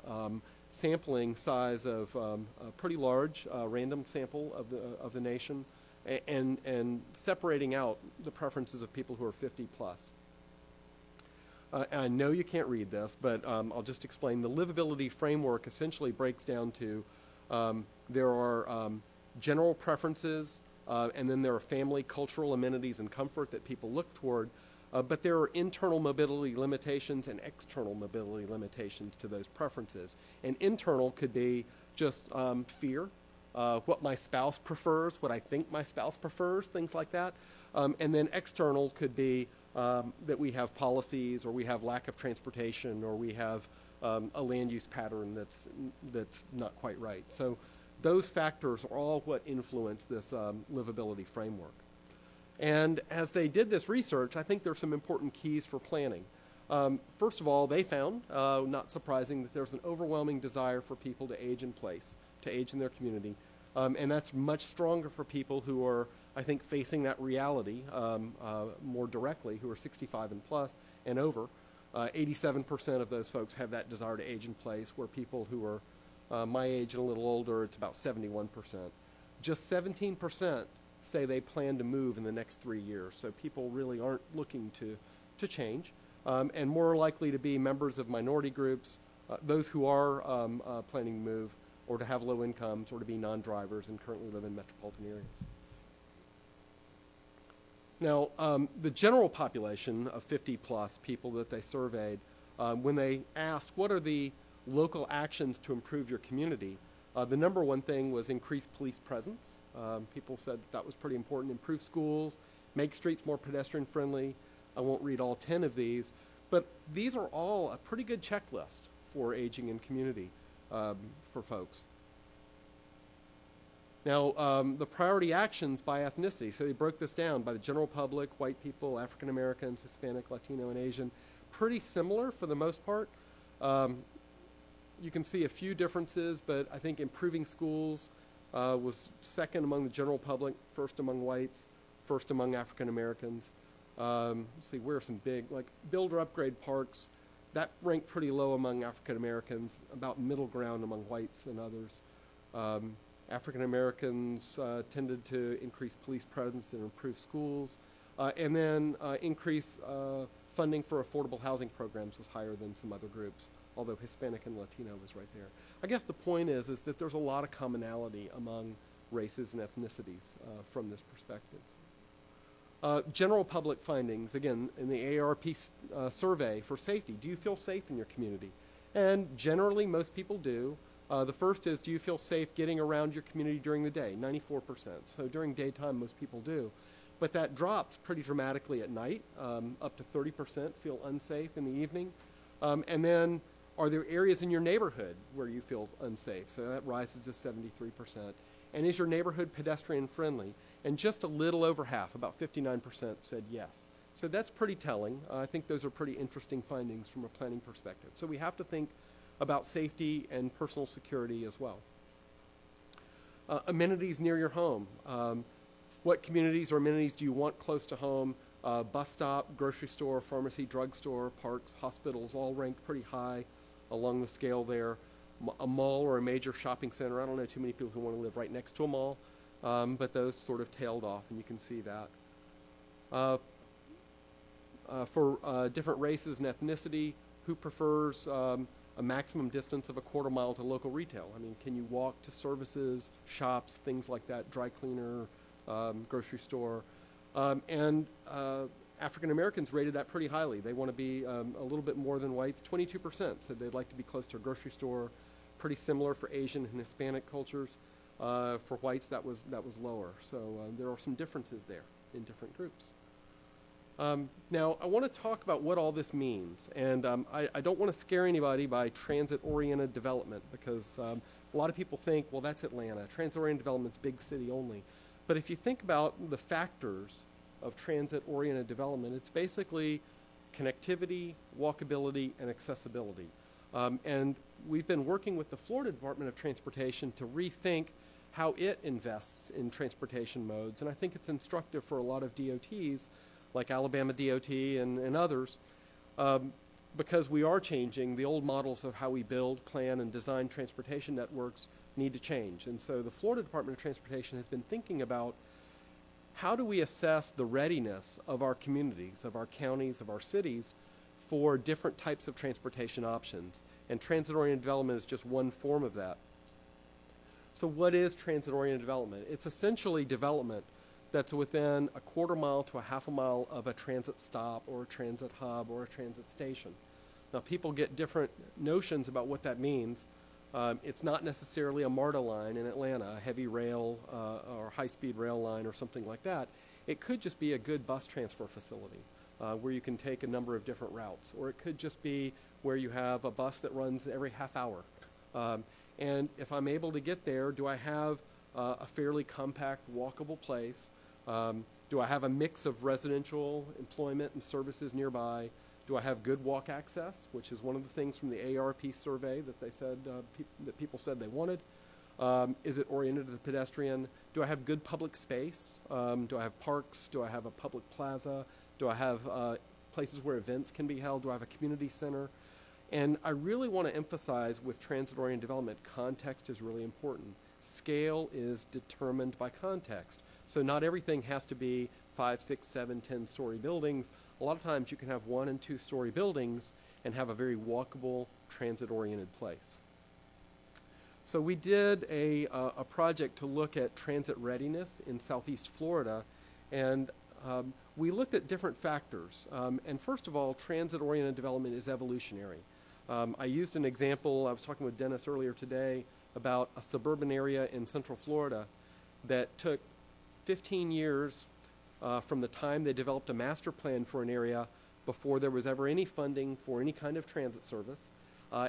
sampling size of a pretty large random sample of the nation, and separating out the preferences of people who are 50 plus. I know you can't read this, but I'll just explain. The livability framework essentially breaks down to there are general preferences, and then there are family, cultural amenities, and comfort that people look toward. But there are internal mobility limitations and external mobility limitations to those preferences. And internal could be just fear what my spouse prefers, what I think my spouse prefers, things like that. And then external could be that we have policies, or we have lack of transportation, or we have a land use pattern that's not quite right. So those factors are all what influence this livability framework. And as they did this research, I think there's some important keys for planning. First of all, they found, not surprising, that there's an overwhelming desire for people to age in place, to age in their community. And that's much stronger for people who are, I think, facing that reality more directly, who are 65 and plus and over. 87% of those folks have that desire to age in place, where people who are my age and a little older, it's about 71%. Just 17% say they plan to move in the next 3 years. So people really aren't looking to change, and more likely to be members of minority groups, those who are planning to move, or to have low incomes, or to be non-drivers and currently live in metropolitan areas. Now, the general population of 50 plus people that they surveyed, when they asked what are the local actions to improve your community, the number one thing was increased police presence. People said that was pretty important. Improve schools, make streets more pedestrian friendly. I won't read all 10 of these, but these are all a pretty good checklist for aging in community for folks. Now, the priority actions by ethnicity. So they broke this down by the general public: white people, African Americans, Hispanic, Latino, and Asian. Pretty similar for the most part. You can see a few differences, but I think improving schools was second among the general public, first among whites, first among African Americans. Let's see, where are some big, like build or upgrade parks? That ranked pretty low among African Americans, about middle ground among whites and others. African Americans tended to increase police presence and improve schools, and then increase funding for affordable housing programs was higher than some other groups, although Hispanic and Latino was right there. I guess the point is that there's a lot of commonality among races and ethnicities from this perspective. General public findings, again, in the AARP survey for safety. Do you feel safe in your community? And generally, most people do. The first is, do you feel safe getting around your community during the day? 94%. So during daytime, most people do. But that drops pretty dramatically at night. Up to 30% feel unsafe in the evening. And then, are there areas in your neighborhood where you feel unsafe? So that rises to 73%. And is your neighborhood pedestrian friendly? And just a little over half, about 59%, said yes. So that's pretty telling. I think those are pretty interesting findings from a planning perspective. So we have to think about safety and personal security as well. Amenities near your home. What communities or amenities do you want close to home? Bus stop, grocery store, pharmacy, drugstore, parks, hospitals, all ranked pretty high along the scale there. A mall or a major shopping center. I don't know too many people who want to live right next to a mall, but those sort of tailed off, and you can see that. For different races and ethnicity, who prefers a maximum distance of a quarter mile to local retail? I mean, can you walk to services, shops, things like that, dry cleaner, grocery store? And African Americans rated that pretty highly. They want to be a little bit more than whites. 22% said they'd like to be close to a grocery store. Pretty similar for Asian and Hispanic cultures. For whites, that was lower. So there are some differences there in different groups. Now, I want to talk about what all this means. And I don't want to scare anybody by transit-oriented development, because a lot of people think, well, that's Atlanta. Transit-oriented development's big city only. But if you think about the factors of transit-oriented development, it's basically connectivity, walkability, and accessibility. And we've been working with the Florida Department of Transportation to rethink how it invests in transportation modes. And I think it's instructive for a lot of DOTs, like Alabama DOT and others, because we are changing. The old models of how we build, plan, and design transportation networks need to change. And so the Florida Department of Transportation has been thinking about how do we assess the readiness of our communities, of our counties, of our cities for different types of transportation options. And transit-oriented development is just one form of that. So what is transit-oriented development? It's essentially development that's within a quarter mile to a half a mile of a transit stop or a transit hub or a transit station. Now, people get different notions about what that means. It's not necessarily a MARTA line in Atlanta, a heavy rail or high-speed rail line or something like that. It could just be a good bus transfer facility where you can take a number of different routes. Or it could just be where you have a bus that runs every half hour. And if I'm able to get there, do I have a fairly compact, walkable place? Do I have a mix of residential, employment, and services nearby? Do I have good walk access, which is one of the things from the ARP survey that they said that people said they wanted? Is it oriented to the pedestrian? Do I have good public space? Do I have parks? Do I have a public plaza? Do I have places where events can be held? Do I have a community center? And I really want to emphasize with transit-oriented development, context is really important. Scale is determined by context. So not everything has to be 5, 6, 7, 10-story buildings. A lot of times you can have 1- and 2-story buildings and have a very walkable, transit-oriented place. So we did a project to look at transit readiness in Southeast Florida, and we looked at different factors. And first of all, transit-oriented development is evolutionary. I used an example, I was talking with Dennis earlier today, about a suburban area in Central Florida that took 15 years from the time they developed a master plan for an area before there was ever any funding for any kind of transit service.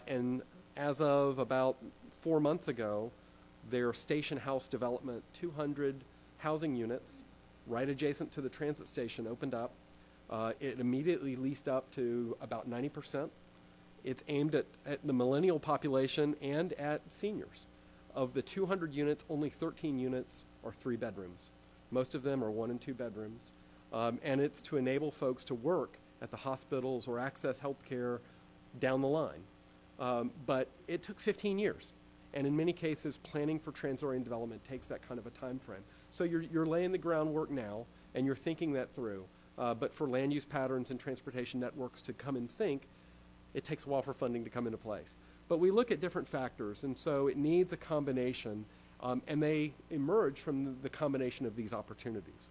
And as of about 4 months ago, their station house development, 200 housing units right adjacent to the transit station, opened up. It immediately leased up to about 90%. It's aimed at the millennial population and at seniors. Of the 200 units, only 13 units are 3 bedrooms. Most of them are 1 and 2 bedrooms. And it's to enable folks to work at the hospitals or access health care down the line. But it took 15 years. And in many cases, planning for transit-oriented development takes that kind of a time frame. So you're laying the groundwork now, and you're thinking that through. But for land use patterns and transportation networks to come in sync, it takes a while for funding to come into place. But we look at different factors, and so it needs a combination, and they emerge from the combination of these opportunities.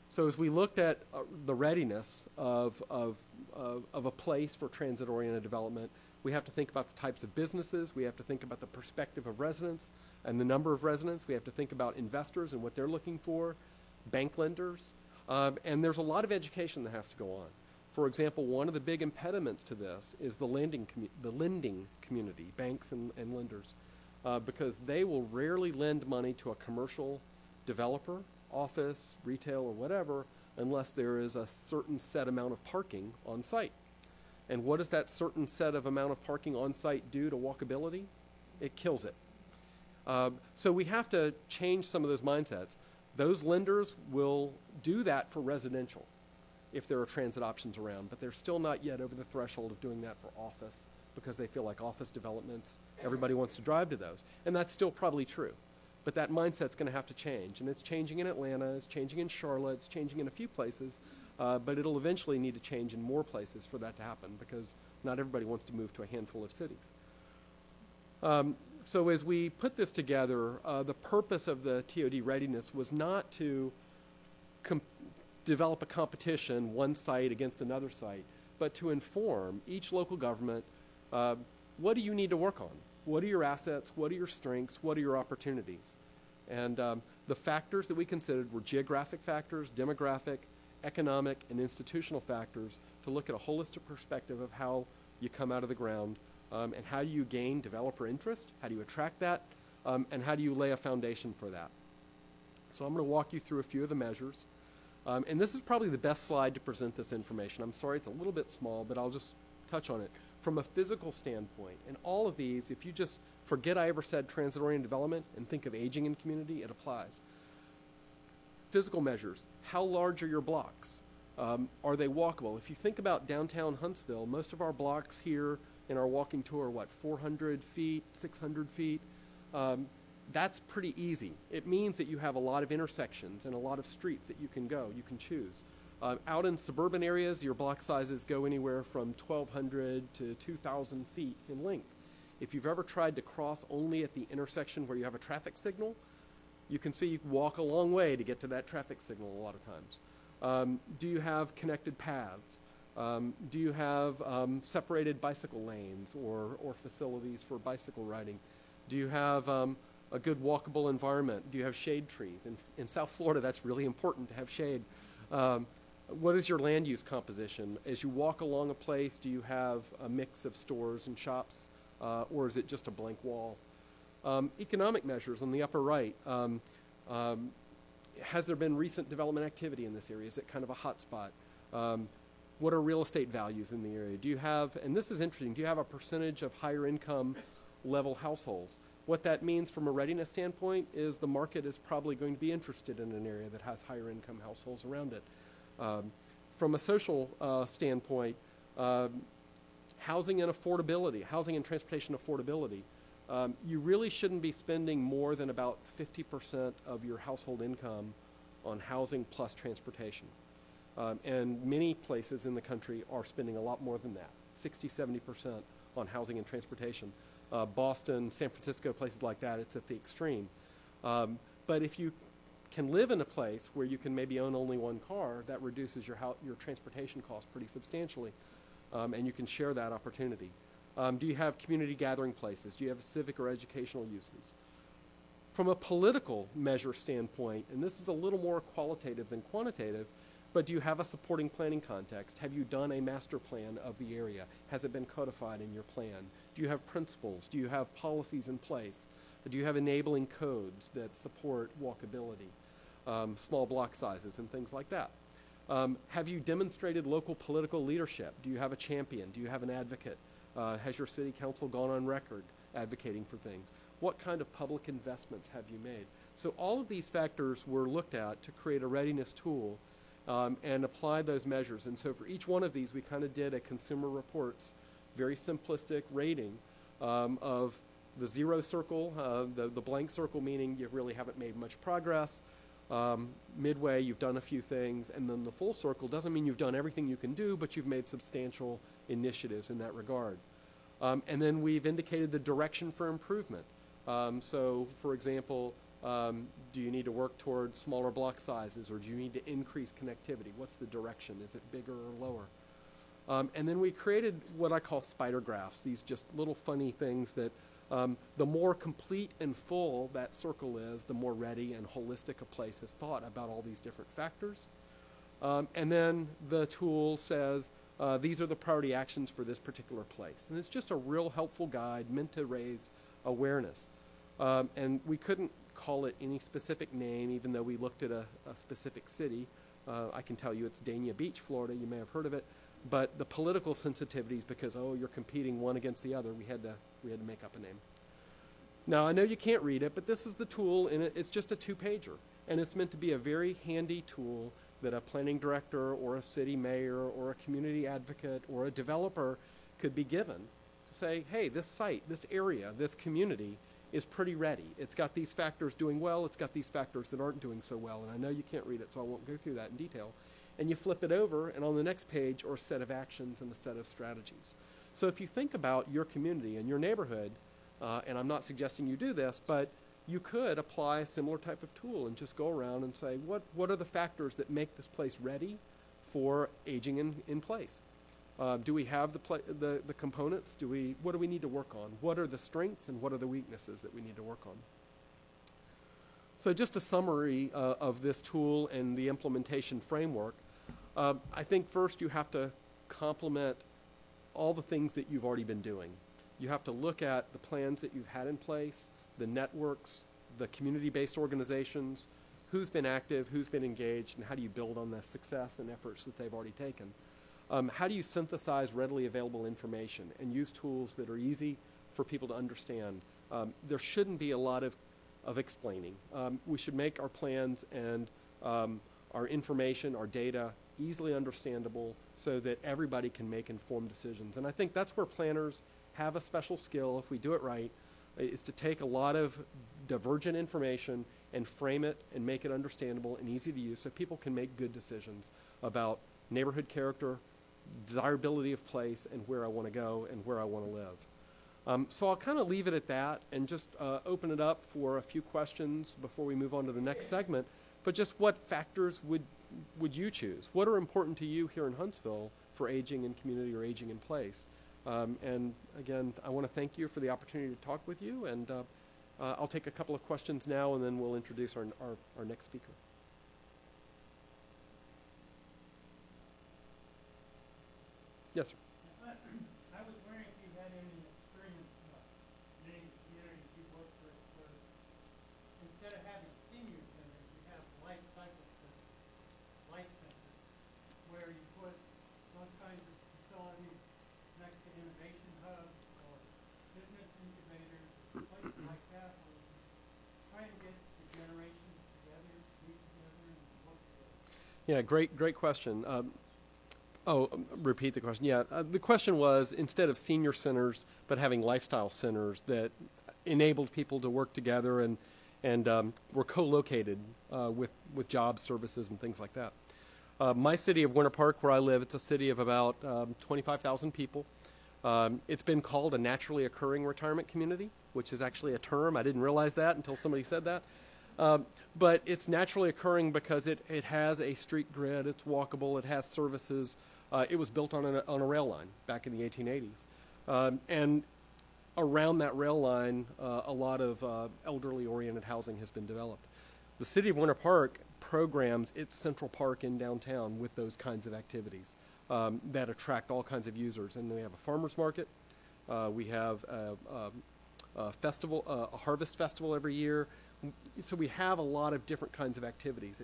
So as we looked at the readiness of a place for transit-oriented development, we have to think about the types of businesses, we have to think about the perspective of residents and the number of residents, we have to think about investors and what they're looking for, bank lenders, and there's a lot of education that has to go on. For example, one of the big impediments to this is the lending community, banks and lenders, because they will rarely lend money to a commercial developer, office, retail, or whatever, unless there is a certain set amount of parking on site. And what does that certain set of amount of parking on site do to walkability? It kills it. So we have to change some of those mindsets. Those lenders will do that for residential if there are transit options around, but they're still not yet over the threshold of doing that for office because they feel like office developments, everybody wants to drive to those. And that's still probably true. But that mindset's going to have to change. And it's changing in Atlanta, it's changing in Charlotte, it's changing in a few places, but it'll eventually need to change in more places for that to happen because not everybody wants to move to a handful of cities. So as we put this together, the purpose of the TOD readiness was not to develop a competition, one site against another site, but to inform each local government, what do you need to work on? What are your assets? What are your strengths? What are your opportunities? And the factors that we considered were geographic factors, demographic, economic, and institutional factors to look at a holistic perspective of how you come out of the ground and how do you gain developer interest, how do you attract that, and how do you lay a foundation for that. So I'm going to walk you through a few of the measures. And this is probably the best slide to present this information. I'm sorry it's a little bit small, but I'll just touch on it. From a physical standpoint, and all of these, if you just forget I ever said transit-oriented development and think of aging in community, it applies. Physical measures, how large are your blocks? Are they walkable? If you think about downtown Huntsville, most of our blocks here in our walking tour are, 400 feet, 600 feet? That's pretty easy. It means that you have a lot of intersections and a lot of streets that you can go, you can choose. Out in suburban areas, your block sizes go anywhere from 1,200 to 2,000 feet in length. If you've ever tried to cross only at the intersection where you have a traffic signal, you can see you can walk a long way to get to that traffic signal a lot of times. Do you have connected paths? Do you have separated bicycle lanes or facilities for bicycle riding? Do you have a good walkable environment? Do you have shade trees? In South Florida, that's really important to have shade. What is your land use composition? As you walk along a place, do you have a mix of stores and shops, or is it just a blank wall? Economic measures on the upper right. Has there been recent development activity in this area? Is it kind of a hot spot? What are real estate values in the area? Do you have, and this is interesting, do you have a percentage of higher income level households? What that means from a readiness standpoint is the market is probably going to be interested in an area that has higher income households around it. From a social standpoint, housing and affordability, housing and transportation affordability. You really shouldn't be spending more than about 50% of your household income on housing plus transportation. And many places in the country are spending a lot more than that, 60, 70% on housing and transportation. Boston, San Francisco, places like that, it's at the extreme. But if you can live in a place where you can maybe own only one car, that reduces your transportation costs pretty substantially, and you can share that opportunity. Do you have community gathering places? Do you have civic or educational uses? From a political measure standpoint, and this is a little more qualitative than quantitative, but do you have a supporting planning context? Have you done a master plan of the area? Has it been codified in your plan? Do you have principles? Do you have policies in place? Do you have enabling codes that support walkability, small block sizes, and things like that? Have you demonstrated local political leadership? Do you have a champion? Do you have an advocate? Has your city council gone on record advocating for things? What kind of public investments have you made? So all of these factors were looked at to create a readiness tool and apply those measures. And so for each one of these, we kind of did a Consumer Reports, very simplistic rating of the zero circle, the blank circle meaning you really haven't made much progress. Midway, you've done a few things, and then the full circle doesn't mean you've done everything you can do, but you've made substantial initiatives in that regard. And then we've indicated the direction for improvement. So, for example, do you need to work towards smaller block sizes, or do you need to increase connectivity? What's the direction? Is it bigger or lower? And then we created what I call spider graphs, these just little funny things that the more complete and full that circle is, the more ready and holistic a place has thought about all these different factors. And then the tool says, these are the priority actions for this particular place. And it's just a real helpful guide meant to raise awareness. And we couldn't call it any specific name, even though we looked at a specific city. I can tell you it's Dania Beach, Florida. You may have heard of it. But the political sensitivities, because, oh, you're competing one against the other, we had to make up a name. Now, I know you can't read it, but this is the tool, and it's just a two-pager. And it's meant to be a very handy tool that a planning director or a city mayor or a community advocate or a developer could be given to say, hey, this site, this area, this community is pretty ready. It's got these factors doing well. It's got these factors that aren't doing so well. And I know you can't read it, so I won't go through that in detail. And you flip it over, and on the next page are a set of actions and a set of strategies. So if you think about your community and your neighborhood, and I'm not suggesting you do this, but you could apply a similar type of tool and just go around and say, what are the factors that make this place ready for aging in place? Do we have the components? What do we need to work on? What are the strengths and what are the weaknesses that we need to work on? So just a summary of this tool and the implementation framework. I think first you have to complement all the things that you've already been doing. You have to look at the plans that you've had in place, the networks, the community-based organizations, who's been active, who's been engaged, and how do you build on the success and efforts that they've already taken. How do you synthesize readily available information and use tools that are easy for people to understand? There shouldn't be a lot of explaining. We should make our plans and our information, our data, easily understandable so that everybody can make informed decisions. And I think that's where planners have a special skill, if we do it right, is to take a lot of divergent information and frame it and make it understandable and easy to use so people can make good decisions about neighborhood character, desirability of place, and where I want to go and where I want to live. So I'll kind of leave it at that and just open it up for a few questions before we move on to the next segment. But just what factors would you choose? What are important to you here in Huntsville for aging in community or aging in place. And again, I want to thank you for the opportunity to talk with you, and I'll take a couple of questions now, and then we'll introduce our next speaker. Yes, sir. I was wondering if you had any experience in the communities you work with where instead of having senior centers, you have life cycle centers, life centers, where you put those kinds of facilities next to innovation hubs or business incubators, places like that, where you try and get the generations together, meet together, and work together. Yeah, great question. Repeat the question. Yeah, the question was, instead of senior centers, but having lifestyle centers that enabled people to work together and were co-located with jobs, services, and things like that. My city of Winter Park, where I live, it's a city of about 25,000 people. It's been called a naturally occurring retirement community, which is actually a term. I didn't realize that until somebody said that. But it's naturally occurring because it has a street grid, it's walkable, it has services. It was built on a rail line back in the 1880s. And around that rail line, a lot of elderly-oriented housing has been developed. The city of Winter Park programs its Central Park in downtown with those kinds of activities that attract all kinds of users. And we have a farmer's market. We have a festival, a harvest festival every year. So we have a lot of different kinds of activities.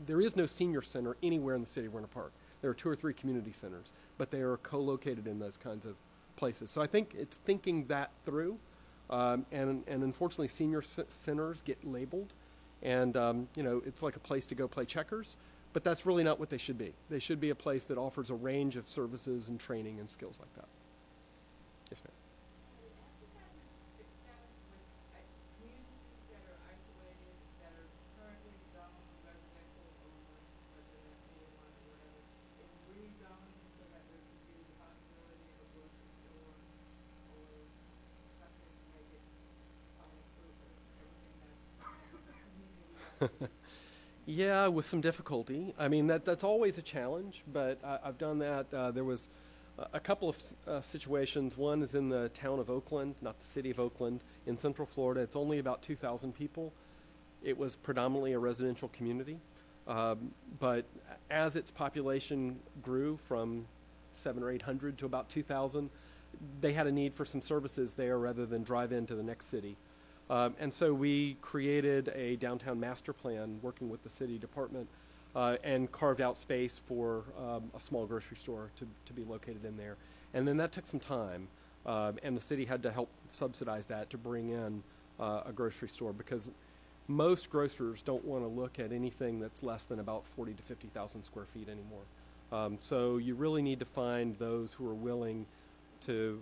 There is no senior center anywhere in the city of Winter Park. There are 2 or 3 community centers, but they are co-located in those kinds of places. So I think it's thinking that through, and unfortunately senior centers get labeled, and it's like a place to go play checkers, but that's really not what they should be. They should be a place that offers a range of services and training and skills like that. Yes, ma'am. Yeah, with some difficulty. I mean, that's always a challenge, but I've done that. There was a couple of situations. One is in the town of Oakland, not the city of Oakland, in Central Florida. It's only about 2,000 people. It was predominantly a residential community, but as its population grew from 700 or 800 to about 2,000, they had a need for some services there rather than drive into the next city. And so we created a downtown master plan working with the city department and carved out space for a small grocery store to be located in there. And then that took some time, and the city had to help subsidize that to bring in a grocery store, because most grocers don't want to look at anything that's less than about 40 to 50,000 square feet anymore. So you really need to find those who are willing to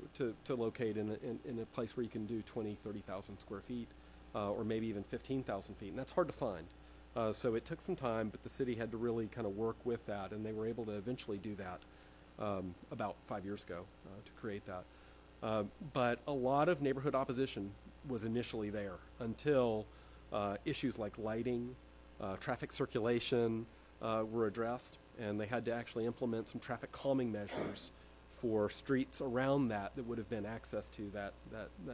locate in a place where you can do 20, 30,000 square feet, or maybe even 15,000 feet. And that's hard to find. So it took some time, but the city had to really kind of work with that, and they were able to eventually do that about 5 years ago to create that. But a lot of neighborhood opposition was initially there until issues like lighting, traffic circulation were addressed, and they had to actually implement some traffic calming measures for streets around that would have been access to that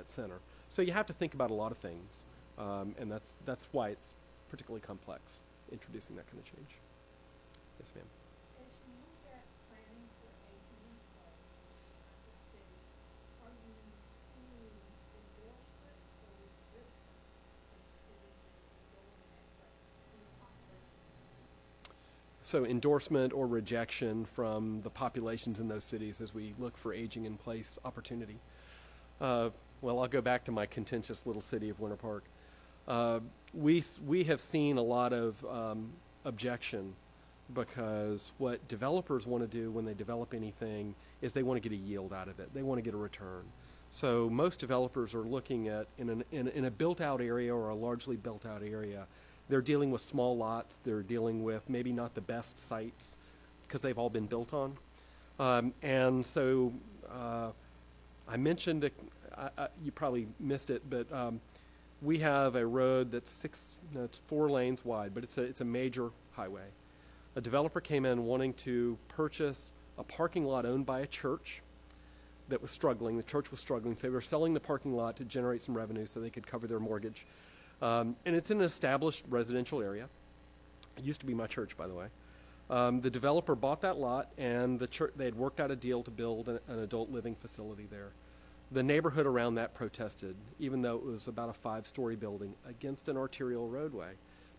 center. So you have to think about a lot of things, and that's why it's particularly complex, introducing that kind of change. Yes, ma'am. As you look at planning for aging in place as a city, are you seeing endorsement or resistance from cities that are going that way in the population? So endorsement or rejection from the populations in those cities as we look for aging in place opportunity. Well, I'll go back to my contentious little city of Winter Park. We have seen a lot of objection, because what developers want to do when they develop anything is they want to get a yield out of it. They want to get a return. So most developers are looking at, in a built-out area or a largely built-out area, they're dealing with small lots. They're dealing with maybe not the best sites because they've all been built on. And so I mentioned, you probably missed it, but we have a road that's 4 lanes wide, but it's a major highway. A developer came in wanting to purchase a parking lot owned by a church that was struggling. The church was struggling, so they were selling the parking lot to generate some revenue so they could cover their mortgage. And it's in an established residential area. It used to be my church, by the way. The developer bought that lot, and the church, they had worked out a deal to build an adult living facility there. The neighborhood around that protested, even though it was about a 5-story building, against an arterial roadway,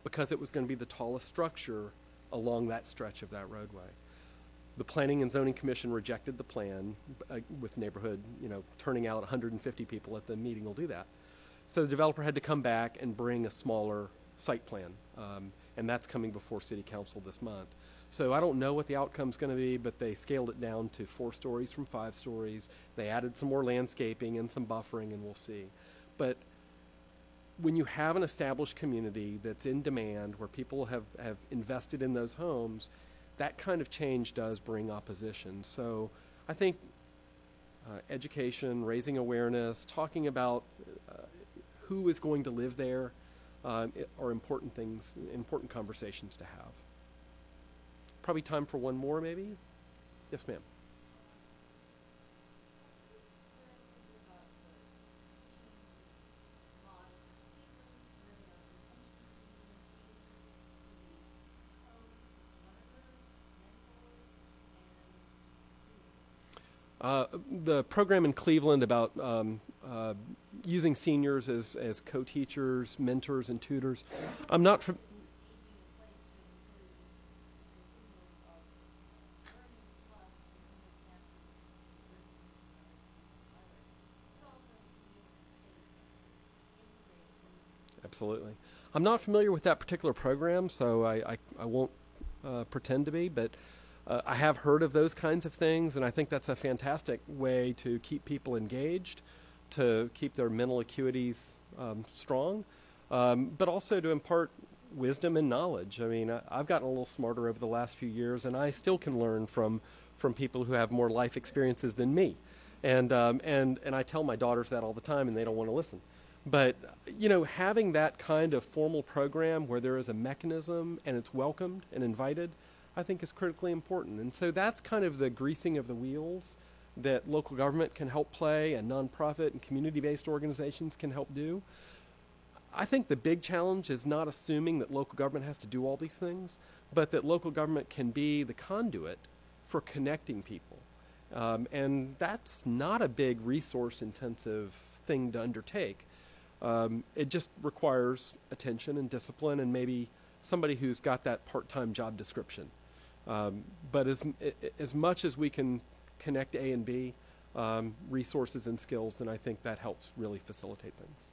because it was going to be the tallest structure along that stretch of that roadway. The Planning and Zoning Commission rejected the plan with neighborhood, turning out 150 people at the meeting will do that. So the developer had to come back and bring a smaller site plan, and that's coming before City Council this month. So I don't know what the outcome's going to be, but they scaled it down to 4 stories from 5 stories. They added some more landscaping and some buffering, and we'll see. But when you have an established community that's in demand, where people have invested in those homes, that kind of change does bring opposition. So I think education, raising awareness, talking about who is going to live there are important things, important conversations to have. Probably time for one more, maybe? Yes, ma'am. The program in Cleveland about using seniors as co-teachers, mentors, and tutors. I'm not from. Absolutely. I'm not familiar with that particular program, so I won't pretend to be, but I have heard of those kinds of things, and I think that's a fantastic way to keep people engaged, to keep their mental acuities strong, but also to impart wisdom and knowledge. I mean, I've gotten a little smarter over the last few years, and I still can learn from people who have more life experiences than me. And I tell my daughters that all the time, and they don't want to listen. But, having that kind of formal program where there is a mechanism and it's welcomed and invited, I think is critically important. And so that's kind of the greasing of the wheels that local government can help play, and nonprofit and community-based organizations can help do. I think the big challenge is not assuming that local government has to do all these things, but that local government can be the conduit for connecting people. And that's not a big resource-intensive thing to undertake. It just requires attention and discipline, and maybe somebody who's got that part-time job description. But as much as we can connect A and B, resources and skills, then I think that helps really facilitate things.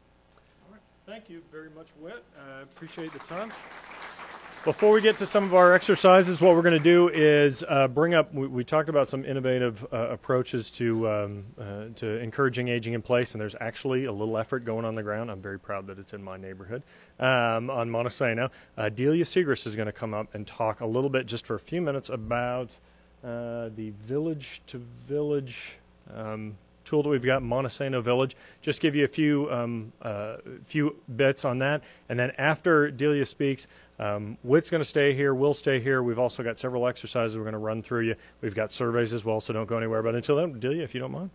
All right. Thank you very much, Whit. I appreciate the time. Before we get to some of our exercises, what we're going to do is bring up, we talked about some innovative approaches to encouraging aging in place, and there's actually a little effort going on the ground. I'm very proud that it's in my neighborhood on Montesano. Delia Segrist is going to come up and talk a little bit, just for a few minutes, about the village-to-village tool that we've got in Montesano Village. Just give you a few bits on that, and then after Delia speaks, Whit's going to stay here, we'll stay here. We've also got several exercises we're going to run through you. We've got surveys as well, so don't go anywhere. But until then, Delia, if you don't mind.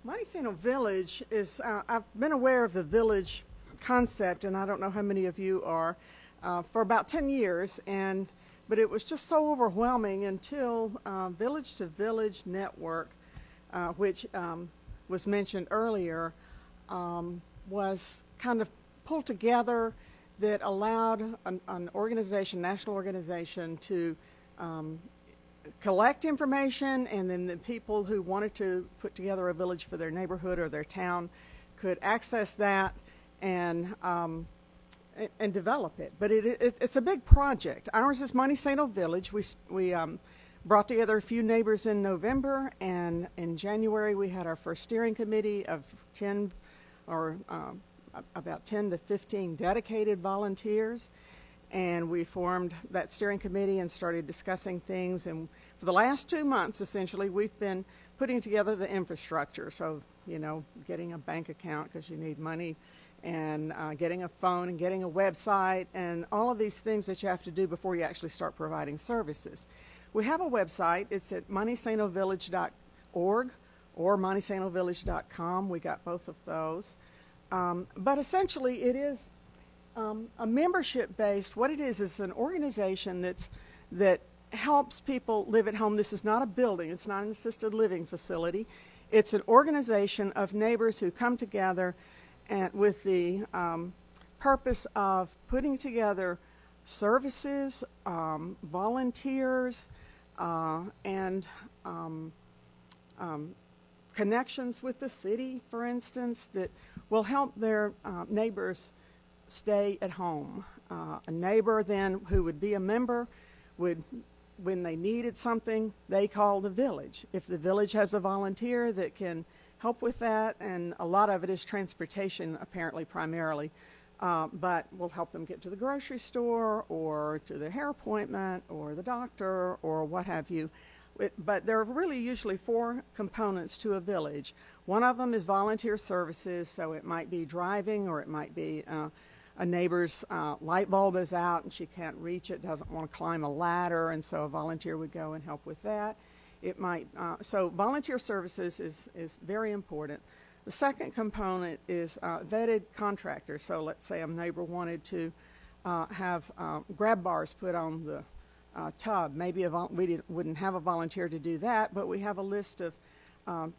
Montesano Village is, I've been aware of the village concept, and I don't know how many of you are, for about 10 years, but it was just so overwhelming until Village to Village Network, which was mentioned earlier, was kind of pulled together, that allowed an organization, national organization, to collect information, and then the people who wanted to put together a village for their neighborhood or their town could access that and develop it. But it's a big project. Ours is Montesano Village. We brought together a few neighbors in November, and in January we had our first steering committee of 10 or about 10 to 15 dedicated volunteers, and we formed that steering committee and started discussing things. And for the last 2 months, essentially, we've been putting together the infrastructure. So, getting a bank account because you need money, and getting a phone and getting a website and all of these things that you have to do before you actually start providing services. We have a website. It's at montesanoVillage.org or montesanoVillage.com. We got both of those. But essentially it is a membership-based. What it is an organization that helps people live at home. This is not a building. It's not an assisted living facility. It's an organization of neighbors who come together and with the purpose of putting together services, volunteers, and connections with the city, for instance, that will help their neighbors stay at home. A neighbor then who would be a member would, when they needed something, they call the village. If the village has a volunteer that can help with that, and a lot of it is transportation, apparently, primarily, but we'll help them get to the grocery store or to their hair appointment or the doctor or what have you. But there are really usually 4 components to a village. One of them is volunteer services, so it might be driving, or it might be a neighbor's light bulb is out and she can't reach it, doesn't want to climb a ladder, and so a volunteer would go and help with that. It might, so volunteer services is very important. The second component is vetted contractors. So let's say a neighbor wanted to have grab bars put on the tub. Maybe wouldn't have a volunteer to do that, but we have a list of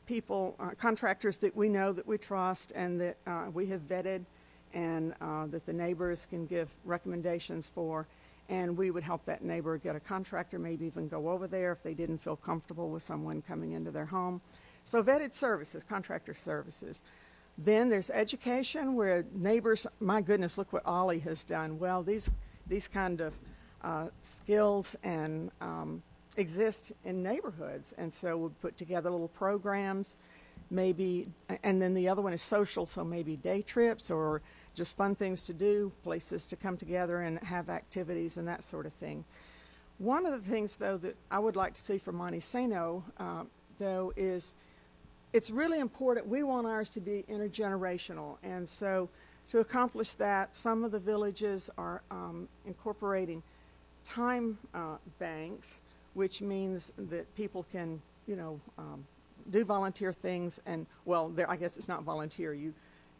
people, contractors that we know, that we trust, and that we have vetted, and that the neighbors can give recommendations for. And we would help that neighbor get a contractor, maybe even go over there if they didn't feel comfortable with someone coming into their home. So vetted services, contractor services. Then there's education, where neighbors, my goodness, look what Ollie has done. Well, these kind of skills and exist in neighborhoods, and so we'll put together little programs, maybe, and then the other one is social, so maybe day trips or just fun things to do, places to come together and have activities and that sort of thing. One of the things, though, that I would like to see for Monte Sano, though, is it's really important. We want ours to be intergenerational, and so to accomplish that, some of the villages are incorporating time banks, which means that people can, do volunteer things. And well, I guess it's not volunteer.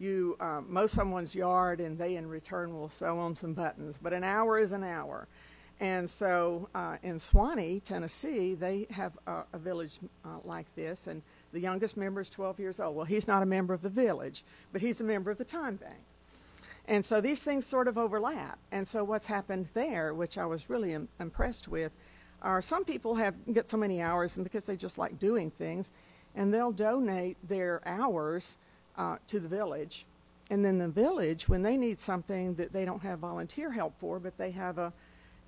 You mow someone's yard, and they in return will sew on some buttons. But an hour is an hour. And so in Swanee, Tennessee, they have a village like this, and the youngest member is 12 years old. Well, he's not a member of the village, but he's a member of the time bank. And so these things sort of overlap. And so what's happened there, which I was really impressed with, are some people get so many hours, and because they just like doing things, and they'll donate their hours to the village. And then the village, when they need something that they don't have volunteer help for, but they have a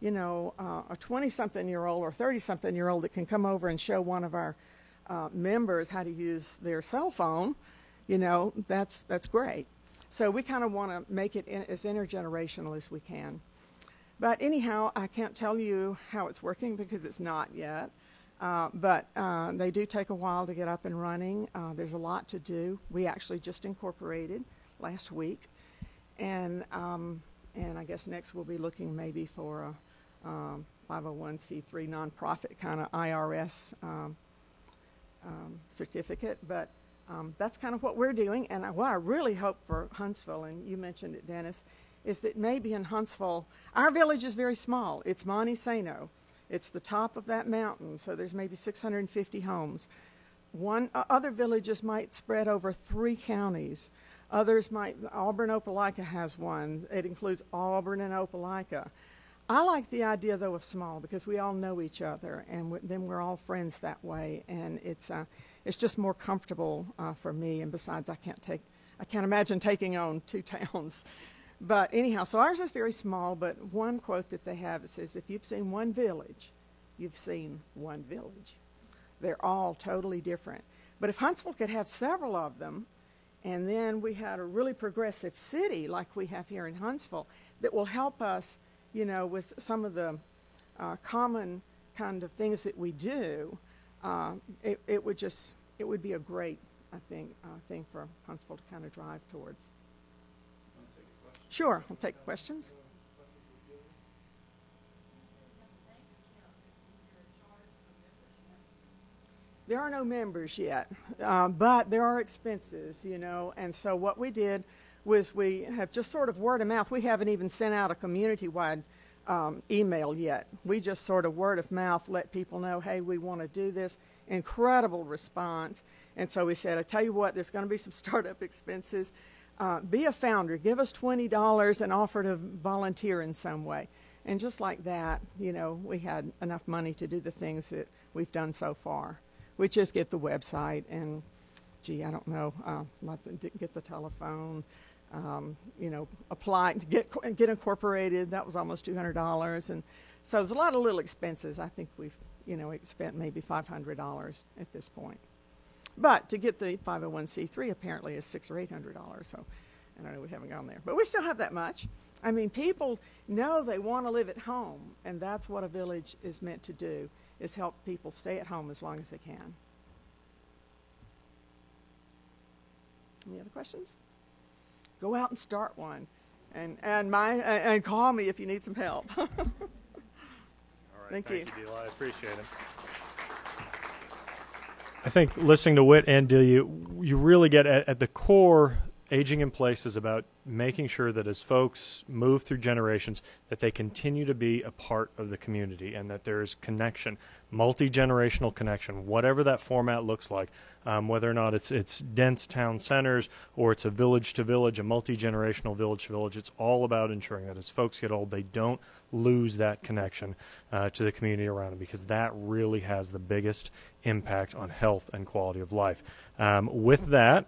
20-something-year-old or 30-something-year-old that can come over and show one of our members how to use their cell phone, that's great. So we kind of want to make it as intergenerational as we can. But anyhow, I can't tell you how it's working because it's not yet. But they do take a while to get up and running. There's a lot to do. We actually just incorporated last week. And I guess next we'll be looking maybe for a 501c3 nonprofit kind of IRS certificate. But that's kind of what we're doing. And what I really hope for Huntsville, and you mentioned it, Dennis, is that maybe in Huntsville, our village is very small. It's Monte Sano. It's the top of that mountain, so there's maybe 650 homes. Other villages might spread over 3 counties. Others might, Auburn-Opelika has one. It includes Auburn and Opelika. I like the idea, though, of small, because we all know each other, and then we're all friends that way, and it's just more comfortable for me. And besides, I can't imagine taking on 2 towns. But anyhow, so ours is very small, but one quote that they have, it says, if you've seen one village, you've seen one village. They're all totally different. But if Huntsville could have several of them, and then we had a really progressive city like we have here in Huntsville that will help us, with some of the common kind of things that we do, it would be a great, I think, thing for Huntsville to kind of drive towards. Sure, I'll take questions. There are no members yet, but there are expenses, you know, and so what we did was we have just sort of word of mouth. We haven't even sent out a community-wide email yet. We just sort of word of mouth let people know, hey, we want to do this. Incredible response. And so we said, I tell you what, there's going to be some startup expenses. Be a founder. Give us $20 and offer to volunteer in some way. And just like that, you know, we had enough money to do the things that we've done so far. We just get the website and, gee, I don't know, get the telephone, you know, apply, get incorporated. That was almost $200. And so there's a lot of little expenses. I think we've, you know, spent maybe $500 at this point. But to get the 501c3 apparently is $600 or $800. So I don't know, we haven't gone there. But we still have that much. I mean, people know they want to live at home, and that's what a village is meant to do, is help people stay at home as long as they can. Any other questions? Go out and start one, and call me if you need some help. All right, Thank you. Dela. I appreciate it. I think listening to Whit and Delia, you really get at the core. Aging in place is about making sure that as folks move through generations, that they continue to be a part of the community and that there's connection, multi-generational connection, whatever that format looks like, whether or not it's dense town centers or it's a village-to-village, a multi-generational village-to-village. It's all about ensuring that as folks get old, they don't lose that connection to the community around them, because that really has the biggest impact on health and quality of life. With that,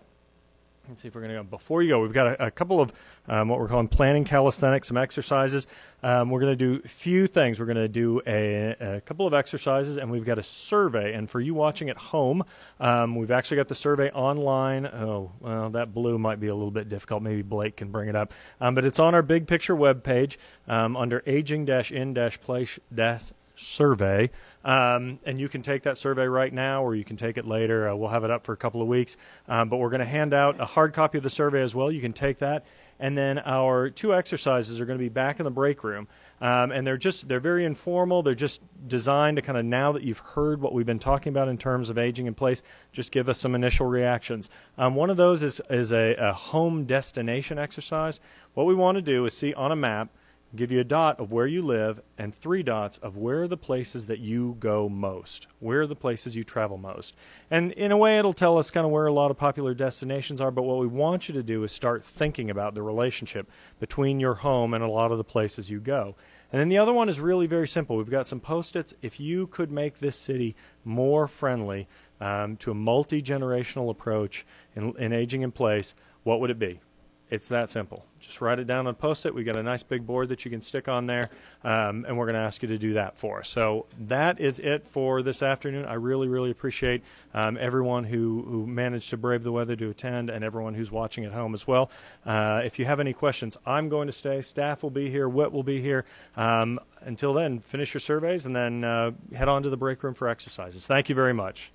let's see if we're going to go. Before you go, we've got a couple of what we're calling planning calisthenics, some exercises. We're going to do a few things. We're going to do a couple of exercises, and we've got a survey. And for you watching at home, we've actually got the survey online. Oh, well, that blue might be a little bit difficult. Maybe Blake can bring it up. But it's on our Big Picture webpage under aging-in-place-survey. And you can take that survey right now, or you can take it later. We'll have it up for a couple of weeks. But we're going to hand out a hard copy of the survey as well. You can take that. And then our two exercises are going to be back in the break room. And they're very informal. They're just designed to kind of, now that you've heard what we've been talking about in terms of aging in place, just give us some initial reactions. One of those is a home destination exercise. What we want to do is see on a map, give you a dot of where you live and 3 dots of where are the places that you go most. Where are the places you travel most? And in a way, it'll tell us kind of where a lot of popular destinations are, but what we want you to do is start thinking about the relationship between your home and a lot of the places you go. And then the other one is really very simple. We've got some Post-its. If you could make this city more friendly to a multi-generational approach in aging in place, what would it be? It's that simple. Just write it down on Post-it. We've got a nice big board that you can stick on there, and we're going to ask you to do that for us. So that is it for this afternoon. I really, really appreciate everyone who managed to brave the weather to attend, and everyone who's watching at home as well. If you have any questions, I'm going to stay. Staff will be here. Whit will be here. Until then, finish your surveys, and then head on to the break room for exercises. Thank you very much.